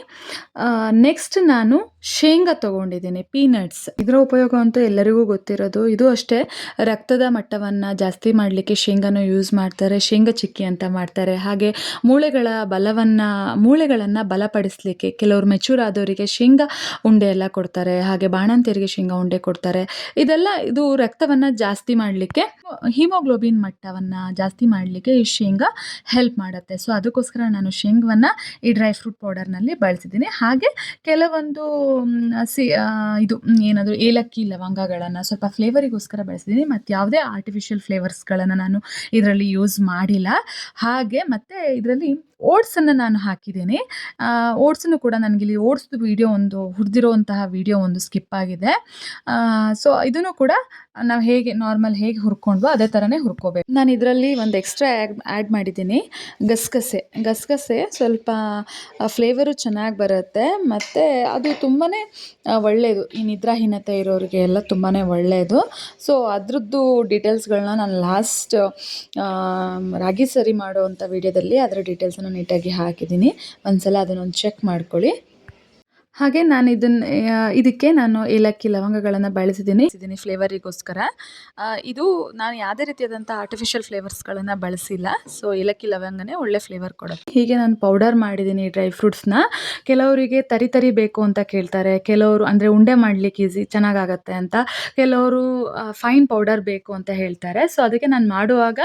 ನೆಕ್ಸ್ಟ್ ನಾನು ಶೇಂಗಾ ತೊಗೊಂಡಿದ್ದೀನಿ, ಪೀನಟ್ಸ್. ಇದರ ಉಪಯೋಗ ಅಂತೂ ಎಲ್ಲರಿಗೂ ಗೊತ್ತಿರೋದು. ಇದು ಅಷ್ಟೇ, ರಕ್ತದ ಮಟ್ಟವನ್ನು ಜಾಸ್ತಿ ಮಾಡಲಿಕ್ಕೆ ಶೇಂಗಾನ ಯೂಸ್ ಮಾಡ್ತಾರೆ. ಶೇಂಗಾ ಚಿಕ್ಕಿ ಅಂತ ಮಾಡ್ತಾರೆ. ಹಾಗೆ ಮೂಳೆಗಳನ್ನು ಬಲಪಡಿಸಲಿಕ್ಕೆ ಕೆಲವರು ಮೆಚೂರ್ ಆದವರಿಗೆ ಶೇಂಗಾ ಉಂಡೆ ಎಲ್ಲ ಕೊಡ್ತಾರೆ. ಹಾಗೆ ಬಾಣಂತಿಯರಿಗೆ ಶೇಂಗಾ ಉಂಡೆ ಕೊಡ್ತಾರೆ. ಇದು ರಕ್ತವನ್ನು ಜಾಸ್ತಿ ಮಾಡಲಿಕ್ಕೆ, ಹಿಮೋಗ್ಲೋಬಿನ್ ಮಟ್ಟವನ್ನು ಜಾಸ್ತಿ ಮಾಡಲಿಕ್ಕೆ ಈ ಶೇಂಗಾ ಹೆಲ್ಪ್ ಮಾಡುತ್ತೆ. ಸೊ ಅದಕ್ಕೋಸ್ಕರ ನಾನು ಶೇಂಗವನ್ನು ಈ ಡ್ರೈ ಫ್ರೂಟ್ ಪೌಡರ್ನಲ್ಲಿ ಬಳಸಿದ್ದೀನಿ. ಹಾಗೆ ಕೆಲವೊಂದು ಇದು ಏನಾದರೂ ಏಲಕ್ಕಿ ಲವಂಗಗಳನ್ನು ಸ್ವಲ್ಪ ಫ್ಲೇವರಿಗೋಸ್ಕರ ಬಳಸಿದ್ದೀನಿ. ಮತ್ತು ಯಾವುದೇ ಆರ್ಟಿಫಿಷಿಯಲ್ ಫ್ಲೇವರ್ಸ್ಗಳನ್ನು ನಾನು ಇದರಲ್ಲಿ ಯೂಸ್ ಮಾಡಿಲ್ಲ. ಹಾಗೆ ಮತ್ತು ಇದರಲ್ಲಿ ಓಟ್ಸನ್ನು ನಾನು ಹಾಕಿದ್ದೀನಿ. ಓಟ್ಸನ್ನು ಕೂಡ ನನಗಿಲ್ಲಿ ಓಟ್ಸ್ದು ಹುರಿದಿರುವಂತಹ ವಿಡಿಯೋ ಒಂದು ಸ್ಕಿಪ್ ಆಗಿದೆ. ಸೊ ಇದನ್ನು ಕೂಡ ನಾವು ಹೇಗೆ ಹುರ್ಕೊಂಡ್ವೋ ಅದೇ ಥರನೇ ಹುರ್ಕೋಬೇಕು. ನಾನು ಇದರಲ್ಲಿ ಒಂದು ಎಕ್ಸ್ಟ್ರಾ ಆ್ಯಡ್ ಮಾಡಿದ್ದೀನಿ, ಗಸಗಸೆ ಸ್ವಲ್ಪ ಫ್ಲೇವರು ಚೆನ್ನಾಗಿ ಬರುತ್ತೆ. ಮತ್ತು ಅದು ತುಂಬಾ ಒಳ್ಳೆಯದು, ಈ ನಿದ್ರಾಹೀನತೆ ಇರೋರಿಗೆ ಎಲ್ಲ ತುಂಬಾ ಒಳ್ಳೆಯದು. ಸೊ ಅದರದ್ದು ಡೀಟೇಲ್ಸ್ಗಳನ್ನ ನಾನು ಲಾಸ್ಟ್ ರಾಗಿ ಸರಿ ಮಾಡೋವಂಥ ವಿಡಿಯೋದಲ್ಲಿ ಅದರ ಡೀಟೇಲ್ಸನ್ನು ನೀಟಾಗಿ ಹಾಕಿದ್ದೀನಿ. ಒಂದ್ಸಲ ಅದನ್ನೊಂದು ಚೆಕ್ ಮಾಡ್ಕೊಳ್ಳಿ. ಹಾಗೆ ನಾನು ಇದಕ್ಕೆ ನಾನು ಏಲಕ್ಕಿ ಲವಂಗಗಳನ್ನು ಬಳಸಿದ್ದೀನಿ ಫ್ಲೇವರಿಗೋಸ್ಕರ. ಇದು ನಾನು ಯಾವುದೇ ರೀತಿಯಾದಂಥ ಆರ್ಟಿಫಿಷಿಯಲ್ ಫ್ಲೇವರ್ಸ್ಗಳನ್ನು ಬಳಸಿಲ್ಲ. ಸೊ ಏಲಕ್ಕಿ ಲವಂಗನೇ ಒಳ್ಳೆ ಫ್ಲೇವರ್ ಕೊಡುತ್ತೆ. ಹೀಗೆ ನಾನು ಪೌಡರ್ ಮಾಡಿದ್ದೀನಿ ಡ್ರೈ ಫ್ರೂಟ್ಸ್ನ. ಕೆಲವರಿಗೆ ತರಿ ಬೇಕು ಅಂತ ಕೇಳ್ತಾರೆ, ಕೆಲವರು ಅಂದರೆ ಉಂಡೆ ಮಾಡಲಿಕ್ಕೆ ಚೆನ್ನಾಗಾಗತ್ತೆ ಅಂತ, ಕೆಲವರು ಫೈನ್ ಪೌಡರ್ ಬೇಕು ಅಂತ ಹೇಳ್ತಾರೆ. ಸೊ ಅದಕ್ಕೆ ನಾನು ಮಾಡುವಾಗ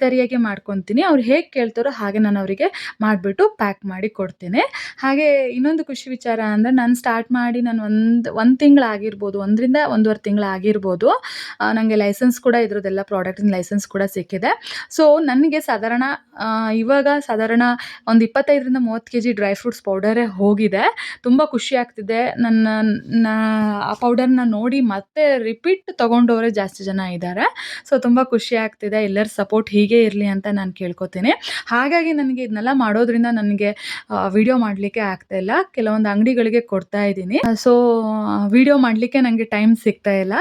ತರಿಯಾಗಿ ಮಾಡ್ಕೊತೀನಿ. ಅವ್ರು ಹೇಗೆ ಕೇಳ್ತಾರೋ ಹಾಗೆ ನಾನು ಅವರಿಗೆ ಮಾಡಿಬಿಟ್ಟು ಪ್ಯಾಕ್ ಮಾಡಿ ಕೊಡ್ತೀನಿ. ಹಾಗೆ ಇನ್ನೊಂದು ಖುಷಿ ವಿಚಾರ ಅಂದರೆ, ನಾನು ಸ್ಟಾರ್ಟ್ ಮಾಡಿ ನಾನು ಒಂದು ತಿಂಗಳಾಗಿರ್ಬೋದು, 1ರಿಂದ 1.5 ತಿಂಗಳಾಗಿರ್ಬೋದು. ನನಗೆ ಲೈಸೆನ್ಸ್ ಕೂಡ ಇದ್ರದ್ದೆಲ್ಲ ಪ್ರಾಡಕ್ಟಿನ ಲೈಸೆನ್ಸ್ ಕೂಡ ಸಿಕ್ಕಿದೆ. ಸೊ ನನಗೆ ಇವಾಗ ಸಾಧಾರಣ ಒಂದು 25ರಿಂದ 30 kg ಡ್ರೈ ಫ್ರೂಟ್ಸ್ ಪೌಡರೇ ಹೋಗಿದೆ. ತುಂಬ ಖುಷಿ ಆಗ್ತಿದೆ. ಆ ಪೌಡರ್ನ ನೋಡಿ ಮತ್ತೆ ರಿಪೀಟ್ ತೊಗೊಂಡವರೇ ಜಾಸ್ತಿ ಜನ ಇದ್ದಾರೆ. ಸೊ ತುಂಬ ಖುಷಿ ಆಗ್ತಿದೆ. ಎಲ್ಲರ ಸಪೋರ್ಟ್ ಹೀಗೆ ಇರಲಿ ಅಂತ ನಾನು ಕೇಳ್ಕೊತೀನಿ. ಹಾಗಾಗಿ ನನಗೆ ಇದನ್ನೆಲ್ಲ ಮಾಡೋದ್ರಿಂದ ನನಗೆ ವಿಡಿಯೋ ಮಾಡಲಿಕ್ಕೆ ಆಗ್ತಾಯಿಲ್ಲ. ಕೆಲವೊಂದು ಅಂಗಡಿಗಳಿಗೆ ಕೊಡ್ತಾ ಇದ್ದೀನಿ. ಸೊ ವಿಡಿಯೋ ಮಾಡಲಿಕ್ಕೆ ನನಗೆ ಟೈಮ್ ಸಿಗ್ತಾ ಇಲ್ಲ.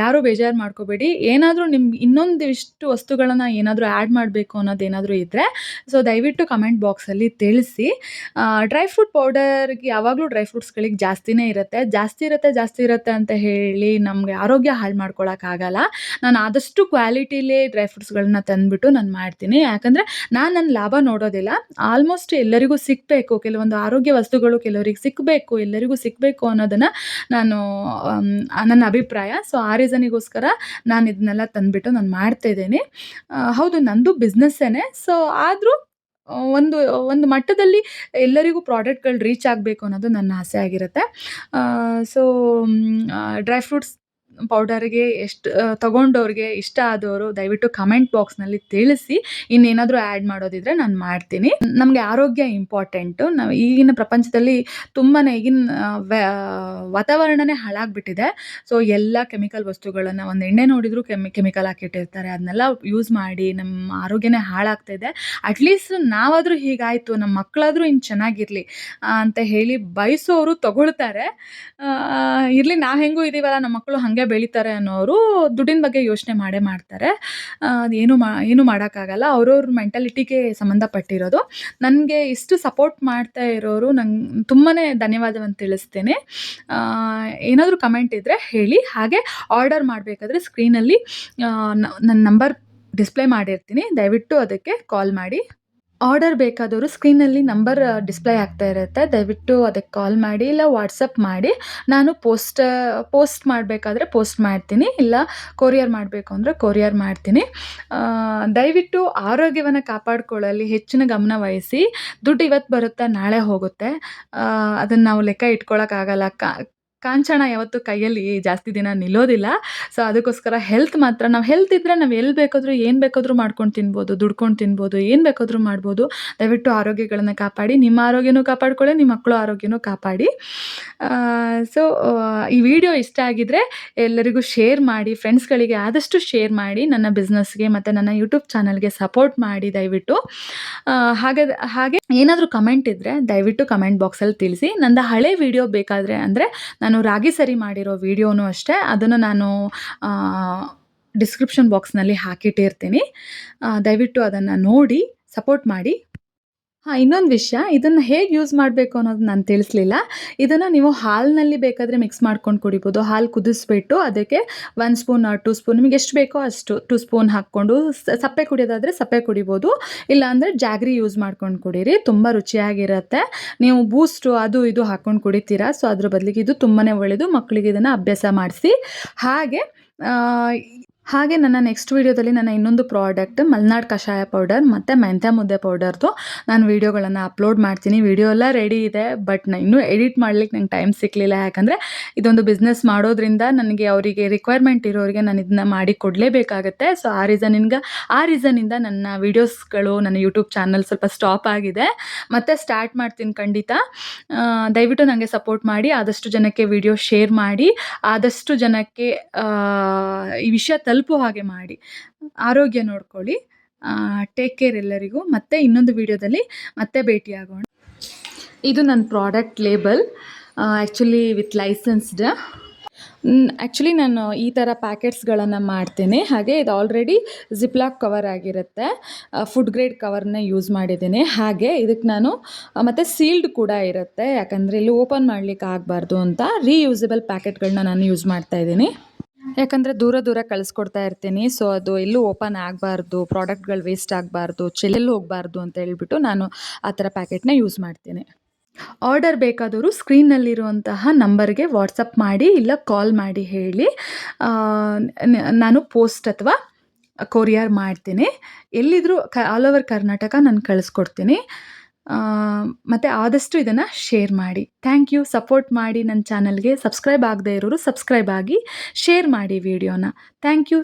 ಯಾರೂ ಬೇಜಾರು ಮಾಡ್ಕೋಬೇಡಿ. ಏನಾದರೂ ನಿಮ್ಗೆ ಇನ್ನೊಂದಿಷ್ಟು ವಸ್ತುಗಳನ್ನು ಏನಾದರೂ ಆ್ಯಡ್ ಮಾಡಬೇಕು ಅನ್ನೋದೇನಾದರೂ ಇದ್ದರೆ ಸೊ ದಯವಿಟ್ಟು ಕಮೆಂಟ್ ಬಾಕ್ಸಲ್ಲಿ ತಿಳಿಸಿ. ಡ್ರೈ ಫ್ರೂಟ್ ಪೌಡರ್ಗೆ ಯಾವಾಗಲೂ ಡ್ರೈ ಫ್ರೂಟ್ಸ್ಗಳಿಗೆ ಜಾಸ್ತಿ ಇರುತ್ತೆ ಅಂತ ಹೇಳಿ ನಮಗೆ ಆರೋಗ್ಯ ಹಾಳು ಮಾಡ್ಕೊಳಕ್ಕಾಗಲ್ಲ. ನಾನು ಆದಷ್ಟು ಕ್ವಾಲಿಟಿಲೇ ಡ್ರೈ ಫ್ರೂಟ್ಸ್ಗಳನ್ನ ತಂದುಬಿಟ್ಟು ನಾನು ಮಾಡ್ತೀನಿ. ಯಾಕಂದರೆ ನಾನು ನನ್ನ ಲಾಭ ನೋಡೋದಿಲ್ಲ. ಆಲ್ಮೋಸ್ಟ್ ಎಲ್ಲರಿಗೂ ಸಿಗಬೇಕು, ಕೆಲವೊಂದು ಆರೋಗ್ಯ ವಸ್ತುಗಳು ಕೆಲವರಿಗೆ ಸಿಕ್ಕಬೇಕು, ಎಲ್ಲರಿಗೂ ಸಿಗಬೇಕು ಅನ್ನೋದನ್ನು ನನ್ನ ಅಭಿಪ್ರಾಯ. ಸೊ ಆ ರೀಸನಿಗೋಸ್ಕರ ನಾನು ಇದನ್ನೆಲ್ಲ ತಂದುಬಿಟ್ಟು ನಾನು ಮಾಡ್ತಾಯಿದ್ದೀನಿ. ಹೌದು, ನಂದು ಬಿಸ್ನೆಸ್ಸೇನೆ. ಸೊ ಆದರೂ ಒಂದು ಮಟ್ಟದಲ್ಲಿ ಎಲ್ಲರಿಗೂ ಪ್ರಾಡಕ್ಟ್ಗಳು ರೀಚ್ ಆಗಬೇಕು ಅನ್ನೋದು ನನ್ನ ಆಸೆ ಆಗಿರುತ್ತೆ. ಸೊ ಡ್ರೈ ಫ್ರೂಟ್ಸ್ ಪೌಡರ್ಗೆ ತೊಗೊಂಡವ್ರಿಗೆ ಇಷ್ಟ ಆದವರು ದಯವಿಟ್ಟು ಕಮೆಂಟ್ ಬಾಕ್ಸ್ನಲ್ಲಿ ತಿಳಿಸಿ. ಇನ್ನೇನಾದರೂ ಆ್ಯಡ್ ಮಾಡೋದಿದ್ರೆ ನಾನು ಮಾಡ್ತೀನಿ. ನಮಗೆ ಆರೋಗ್ಯ ಇಂಪಾರ್ಟೆಂಟು. ನಾವು ಈಗಿನ ಪ್ರಪಂಚದಲ್ಲಿ ಈಗಿನ ವಾತಾವರಣನೇ ಹಾಳಾಗಿಬಿಟ್ಟಿದೆ. ಸೊ ಎಲ್ಲ ಕೆಮಿಕಲ್ ವಸ್ತುಗಳನ್ನು, ಒಂದು ಎಣ್ಣೆ ನೋಡಿದರೂ ಕೆಮಿಕಲ್ ಹಾಕಿಟ್ಟಿರ್ತಾರೆ. ಅದನ್ನೆಲ್ಲ ಯೂಸ್ ಮಾಡಿ ನಮ್ಮ ಆರೋಗ್ಯನೇ ಹಾಳಾಗ್ತಾಯಿದೆ. ಅಟ್ಲೀಸ್ಟ್ ನಾವಾದರೂ ಹೀಗಾಯಿತು, ನಮ್ಮ ಮಕ್ಕಳಾದರೂ ಇನ್ನು ಚೆನ್ನಾಗಿರಲಿ ಅಂತ ಹೇಳಿ ಬಯಸೋರು ತೊಗೊಳ್ತಾರೆ. ಇರಲಿ, ನಾವು ಹೆಂಗೂ ಇದ್ದೀವಲ್ಲ, ನಮ್ಮ ಮಕ್ಕಳು ಹಾಗೆ ಬೆಳೀತಾರೆ ಅನ್ನೋರು ದುಡ್ಡಿನ ಬಗ್ಗೆ ಯೋಚನೆ ಮಾಡ್ತಾರೆ. ಏನು ಮಾಡೋಕ್ಕಾಗಲ್ಲ. ಅವ್ರವ್ರ ಮೆಂಟಾಲಿಟಿಗೆ ಸಂಬಂಧಪಟ್ಟಿರೋದು. ನನಗೆ ಇಷ್ಟು ಸಪೋರ್ಟ್ ಮಾಡ್ತಾ ಇರೋರು ನಂಗೆ ತುಂಬಾ ಧನ್ಯವಾದವನ್ನು ತಿಳಿಸ್ತೇನೆ. ಏನಾದರೂ ಕಮೆಂಟ್ ಇದ್ದರೆ ಹೇಳಿ. ಹಾಗೆ ಆರ್ಡರ್ ಮಾಡಬೇಕಾದ್ರೆ ಸ್ಕ್ರೀನಲ್ಲಿ ನನ್ನ ನಂಬರ್ ಡಿಸ್ಪ್ಲೇ ಮಾಡಿರ್ತೀನಿ, ದಯವಿಟ್ಟು ಅದಕ್ಕೆ ಕಾಲ್ ಮಾಡಿ. ಆರ್ಡರ್ ಬೇಕಾದವರು ಸ್ಕ್ರೀನಲ್ಲಿ ನಂಬರ್ ಡಿಸ್ಪ್ಲೇ ಆಗ್ತಾ ಇರುತ್ತೆ, ದಯವಿಟ್ಟು ಅದಕ್ಕೆ ಕಾಲ್ ಮಾಡಿ ಇಲ್ಲ ವಾಟ್ಸಪ್ ಮಾಡಿ. ನಾನು ಪೋಸ್ಟ್ ಮಾಡಬೇಕಾದ್ರೆ ಪೋಸ್ಟ್ ಮಾಡ್ತೀನಿ, ಇಲ್ಲ ಕೊರಿಯರ್ ಮಾಡಬೇಕು ಅಂದರೆ ಕೊರಿಯರ್ ಮಾಡ್ತೀನಿ. ದಯವಿಟ್ಟು ಆರೋಗ್ಯವನ್ನು ಕಾಪಾಡಿಕೊಳ್ಳಲು ಹೆಚ್ಚಿನ ಗಮನ ವಹಿಸಿ. ದುಡ್ಡು ಇವತ್ತು ಬರುತ್ತೆ, ನಾಳೆ ಹೋಗುತ್ತೆ. ಅದನ್ನು ನಾವು ಲೆಕ್ಕ ಇಟ್ಕೊಳ್ಳೋಕ್ಕಾಗಲ್ಲ. ಕಾಂಚನ ಯಾವತ್ತೂ ಕೈಯಲ್ಲಿ ಜಾಸ್ತಿ ದಿನ ನಿಲ್ಲೋದಿಲ್ಲ. ಸೊ ಅದಕ್ಕೋಸ್ಕರ ಹೆಲ್ತ್ ಮಾತ್ರ ನಾವು ಹೆಲ್ತ್ ಇದ್ದರೆ ನಾವು ಎಲ್ಲಿ ಬೇಕಾದರೂ ಏನು ಬೇಕಾದರೂ ಮಾಡ್ಕೊಂಡು ತಿನ್ಬೋದು, ದುಡ್ಕೊಂಡು ತಿನ್ಬೋದು, ಏನು ಬೇಕಾದರೂ ಮಾಡ್ಬೋದು. ದಯವಿಟ್ಟು ಆರೋಗ್ಯಗಳನ್ನ ಕಾಪಾಡಿ. ನಿಮ್ಮ ಆರೋಗ್ಯನೂ ಕಾಪಾಡ್ಕೊಳ್ಳಿ, ನಿಮ್ಮ ಮಕ್ಕಳ ಆರೋಗ್ಯನೂ ಕಾಪಾಡಿ. ಸೊ ಈ ವಿಡಿಯೋ ಇಷ್ಟ ಆಗಿದ್ರೆ ಎಲ್ಲರಿಗೂ ಶೇರ್ ಮಾಡಿ, ಫ್ರೆಂಡ್ಸ್ಗಳಿಗೆ ಆದಷ್ಟು ಶೇರ್ ಮಾಡಿ. ನನ್ನ ಬಿಸ್ನೆಸ್ಗೆ ಮತ್ತು ನನ್ನ ಯೂಟ್ಯೂಬ್ ಚಾನಲ್ಗೆ ಸಪೋರ್ಟ್ ಮಾಡಿ ದಯವಿಟ್ಟು. ಹಾಗೆ ಏನಾದರೂ ಕಮೆಂಟ್ ಇದ್ದರೆ ದಯವಿಟ್ಟು ಕಮೆಂಟ್ ಬಾಕ್ಸಲ್ಲಿ ತಿಳಿಸಿ. ನಂದು ಹಳೆ ವಿಡಿಯೋ ಬೇಕಾದರೆ ಅಂದರೆ ನಾನು ರಾಗಿ ಸರಿ ಮಾಡಿರೋ ವಿಡಿಯೋನೂ ಅಷ್ಟೇ, ಅದನ್ನು ನಾನು ಡಿಸ್ಕ್ರಿಪ್ಷನ್ ಬಾಕ್ಸ್ನಲ್ಲಿ ಹಾಕಿಟ್ಟಿರ್ತೀನಿ. ದಯವಿಟ್ಟು ಅದನ್ನು ನೋಡಿ ಸಪೋರ್ಟ್ ಮಾಡಿ. ಇನ್ನೊಂದು ವಿಷಯ, ಇದನ್ನು ಹೇಗೆ ಯೂಸ್ ಮಾಡಬೇಕು ಅನ್ನೋದು ನಾನು ತಿಳಿಸ್ಲಿಲ್ಲ. ಇದನ್ನು ನೀವು ಹಾಲಿನಲ್ಲಿ ಬೇಕಾದರೆ ಮಿಕ್ಸ್ ಮಾಡ್ಕೊಂಡು ಕುಡಿಬೋದು. ಹಾಲು ಕುದಿಸ್ಬಿಟ್ಟು ಅದಕ್ಕೆ 1 ಸ್ಪೂನ್ 2 ಸ್ಪೂನ್ ನಿಮಗೆ ಎಷ್ಟು ಬೇಕೋ ಅಷ್ಟು 2 ಸ್ಪೂನ್ ಹಾಕ್ಕೊಂಡು ಸಪ್ಪೆ ಕುಡಿಯೋದಾದರೆ ಸಪ್ಪೆ ಕುಡಿಬೋದು. ಇಲ್ಲಾಂದರೆ ಜಾಗ್ರಿ ಯೂಸ್ ಮಾಡ್ಕೊಂಡು ಕುಡೀರಿ, ತುಂಬ ರುಚಿಯಾಗಿರುತ್ತೆ. ನೀವು ಬೂಸ್ಟು ಅದು ಇದು ಹಾಕ್ಕೊಂಡು ಕುಡಿತೀರಾ, ಸೊ ಅದ್ರ ಬದಲಿಗೆ ಇದು ತುಂಬಾ ಒಳ್ಳೆಯದು. ಮಕ್ಕಳಿಗೆ ಇದನ್ನು ಅಭ್ಯಾಸ ಮಾಡಿಸಿ. ಹಾಗೆ ನನ್ನ ನೆಕ್ಸ್ಟ್ ವೀಡಿಯೋದಲ್ಲಿ ನನ್ನ ಇನ್ನೊಂದು ಪ್ರಾಡಕ್ಟ್ ಮಲ್ನಾಡ್ ಕಷಾಯ ಪೌಡರ್ ಮತ್ತು ಮೆಂತ್ಯ ಮುದ್ದೆ ಪೌಡರ್ದು ನಾನು ವೀಡಿಯೋಗಳನ್ನು ಅಪ್ಲೋಡ್ ಮಾಡ್ತೀನಿ. ವಿಡಿಯೋ ಎಲ್ಲ ರೆಡಿ ಇದೆ, ಬಟ್ ನಾನು ಇನ್ನೂ ಎಡಿಟ್ ಮಾಡ್ಲಿಕ್ಕೆ ನಂಗೆ ಟೈಮ್ ಸಿಕ್ಕಲಿಲ್ಲ. ಯಾಕಂದರೆ ಇದೊಂದು ಬಿಸ್ನೆಸ್ ಮಾಡೋದ್ರಿಂದ ನನಗೆ ಅವರಿಗೆ ರಿಕ್ವೈರ್ಮೆಂಟ್ ಇರೋರಿಗೆ ನಾನು ಇದನ್ನ ಮಾಡಿ ಕೊಡಲೇಬೇಕಾಗತ್ತೆ. ಸೊ ಆ ರೀಸನಿಂದ ನನ್ನ ವೀಡಿಯೋಸ್ಗಳು, ನನ್ನ ಯೂಟ್ಯೂಬ್ ಚಾನಲ್ ಸ್ವಲ್ಪ ಸ್ಟಾಪ್ ಆಗಿದೆ. ಮತ್ತೆ ಸ್ಟಾರ್ಟ್ ಮಾಡ್ತೀನಿ ಖಂಡಿತ. ದಯವಿಟ್ಟು ನನಗೆ ಸಪೋರ್ಟ್ ಮಾಡಿ, ಆದಷ್ಟು ಜನಕ್ಕೆ ವಿಡಿಯೋ ಶೇರ್ ಮಾಡಿ, ಆದಷ್ಟು ಜನಕ್ಕೆ ಈ ವಿಷಯ ತಲುಪೋ ಹಾಗೆ ಮಾಡಿ. ಆರೋಗ್ಯ ನೋಡ್ಕೊಳ್ಳಿ. ಟೇಕ್ ಕೇರ್ ಎಲ್ಲರಿಗೂ. ಮತ್ತೆ ಇನ್ನೊಂದು ವಿಡಿಯೋದಲ್ಲಿ ಮತ್ತೆ ಭೇಟಿಯಾಗೋಣ. ಇದು ನನ್ನ product label, actually with licensed. Actually ನಾನು ಈ ಥರ ಪ್ಯಾಕೆಟ್ಸ್ಗಳನ್ನು ಮಾಡ್ತೀನಿ. ಹಾಗೆ ಇದು ಆಲ್ರೆಡಿ ಜಿಪ್ಲಾಕ್ ಕವರ್ ಆಗಿರುತ್ತೆ, ಫುಡ್ ಗ್ರೇಡ್ ಕವರ್ನ ಯೂಸ್ ಮಾಡಿದ್ದೀನಿ. ಹಾಗೆ ಇದಕ್ಕೆ ನಾನು ಮತ್ತು ಸೀಲ್ಡ್ ಕೂಡ ಇರುತ್ತೆ, ಯಾಕಂದರೆ ಇಲ್ಲಿ ಓಪನ್ ಮಾಡಲಿಕ್ಕೆ ಆಗಬಾರ್ದು ಅಂತ ರೀಯೂಸಬಲ್ ಪ್ಯಾಕೆಟ್ಗಳನ್ನ ನಾನು ಯೂಸ್ ಮಾಡ್ತಾಯಿದ್ದೀನಿ. ಯಾಕಂದರೆ ದೂರ ಕಳಿಸ್ಕೊಡ್ತಾ ಇರ್ತೀನಿ. ಸೊ ಅದು ಎಲ್ಲೂ ಓಪನ್ ಆಗಬಾರ್ದು, ಪ್ರಾಡಕ್ಟ್ಗಳು ವೇಸ್ಟ್ ಆಗಬಾರ್ದು, ಚೆಲ್ಲಲ್ಲಿ ಹೋಗಬಾರ್ದು ಅಂತ ಹೇಳ್ಬಿಟ್ಟು ನಾನು ಆ ಥರ ಪ್ಯಾಕೆಟ್ನ ಯೂಸ್ ಮಾಡ್ತೀನಿ. ಆರ್ಡರ್ ಬೇಕಾದವರು ಸ್ಕ್ರೀನ್ನಲ್ಲಿರುವಂತಹ ನಂಬರ್ಗೆ ವಾಟ್ಸಪ್ ಮಾಡಿ ಇಲ್ಲ ಕಾಲ್ ಮಾಡಿ ಹೇಳಿ. ನಾನು ಪೋಸ್ಟ್ ಅಥವಾ ಕೊರಿಯರ್ ಮಾಡ್ತೀನಿ. ಎಲ್ಲಿದ್ದರೂ ಆಲ್ ಓವರ್ ಕರ್ನಾಟಕ ನಾನು ಕಳಿಸ್ಕೊಡ್ತೀನಿ. ಮತ್ತು ಆದಷ್ಟು ಇದನ್ನು ಶೇರ್ ಮಾಡಿ. Thank you. ಸಪೋರ್ಟ್ ಮಾಡಿ ನನ್ನ ಚಾನಲ್ಗೆ. ಸಬ್ಸ್ಕ್ರೈಬ್ ಆಗದೇ ಇರೋರು ಸಬ್ಸ್ಕ್ರೈಬ್ ಆಗಿ, ಶೇರ್ ಮಾಡಿ ವಿಡಿಯೋನ. Thank you.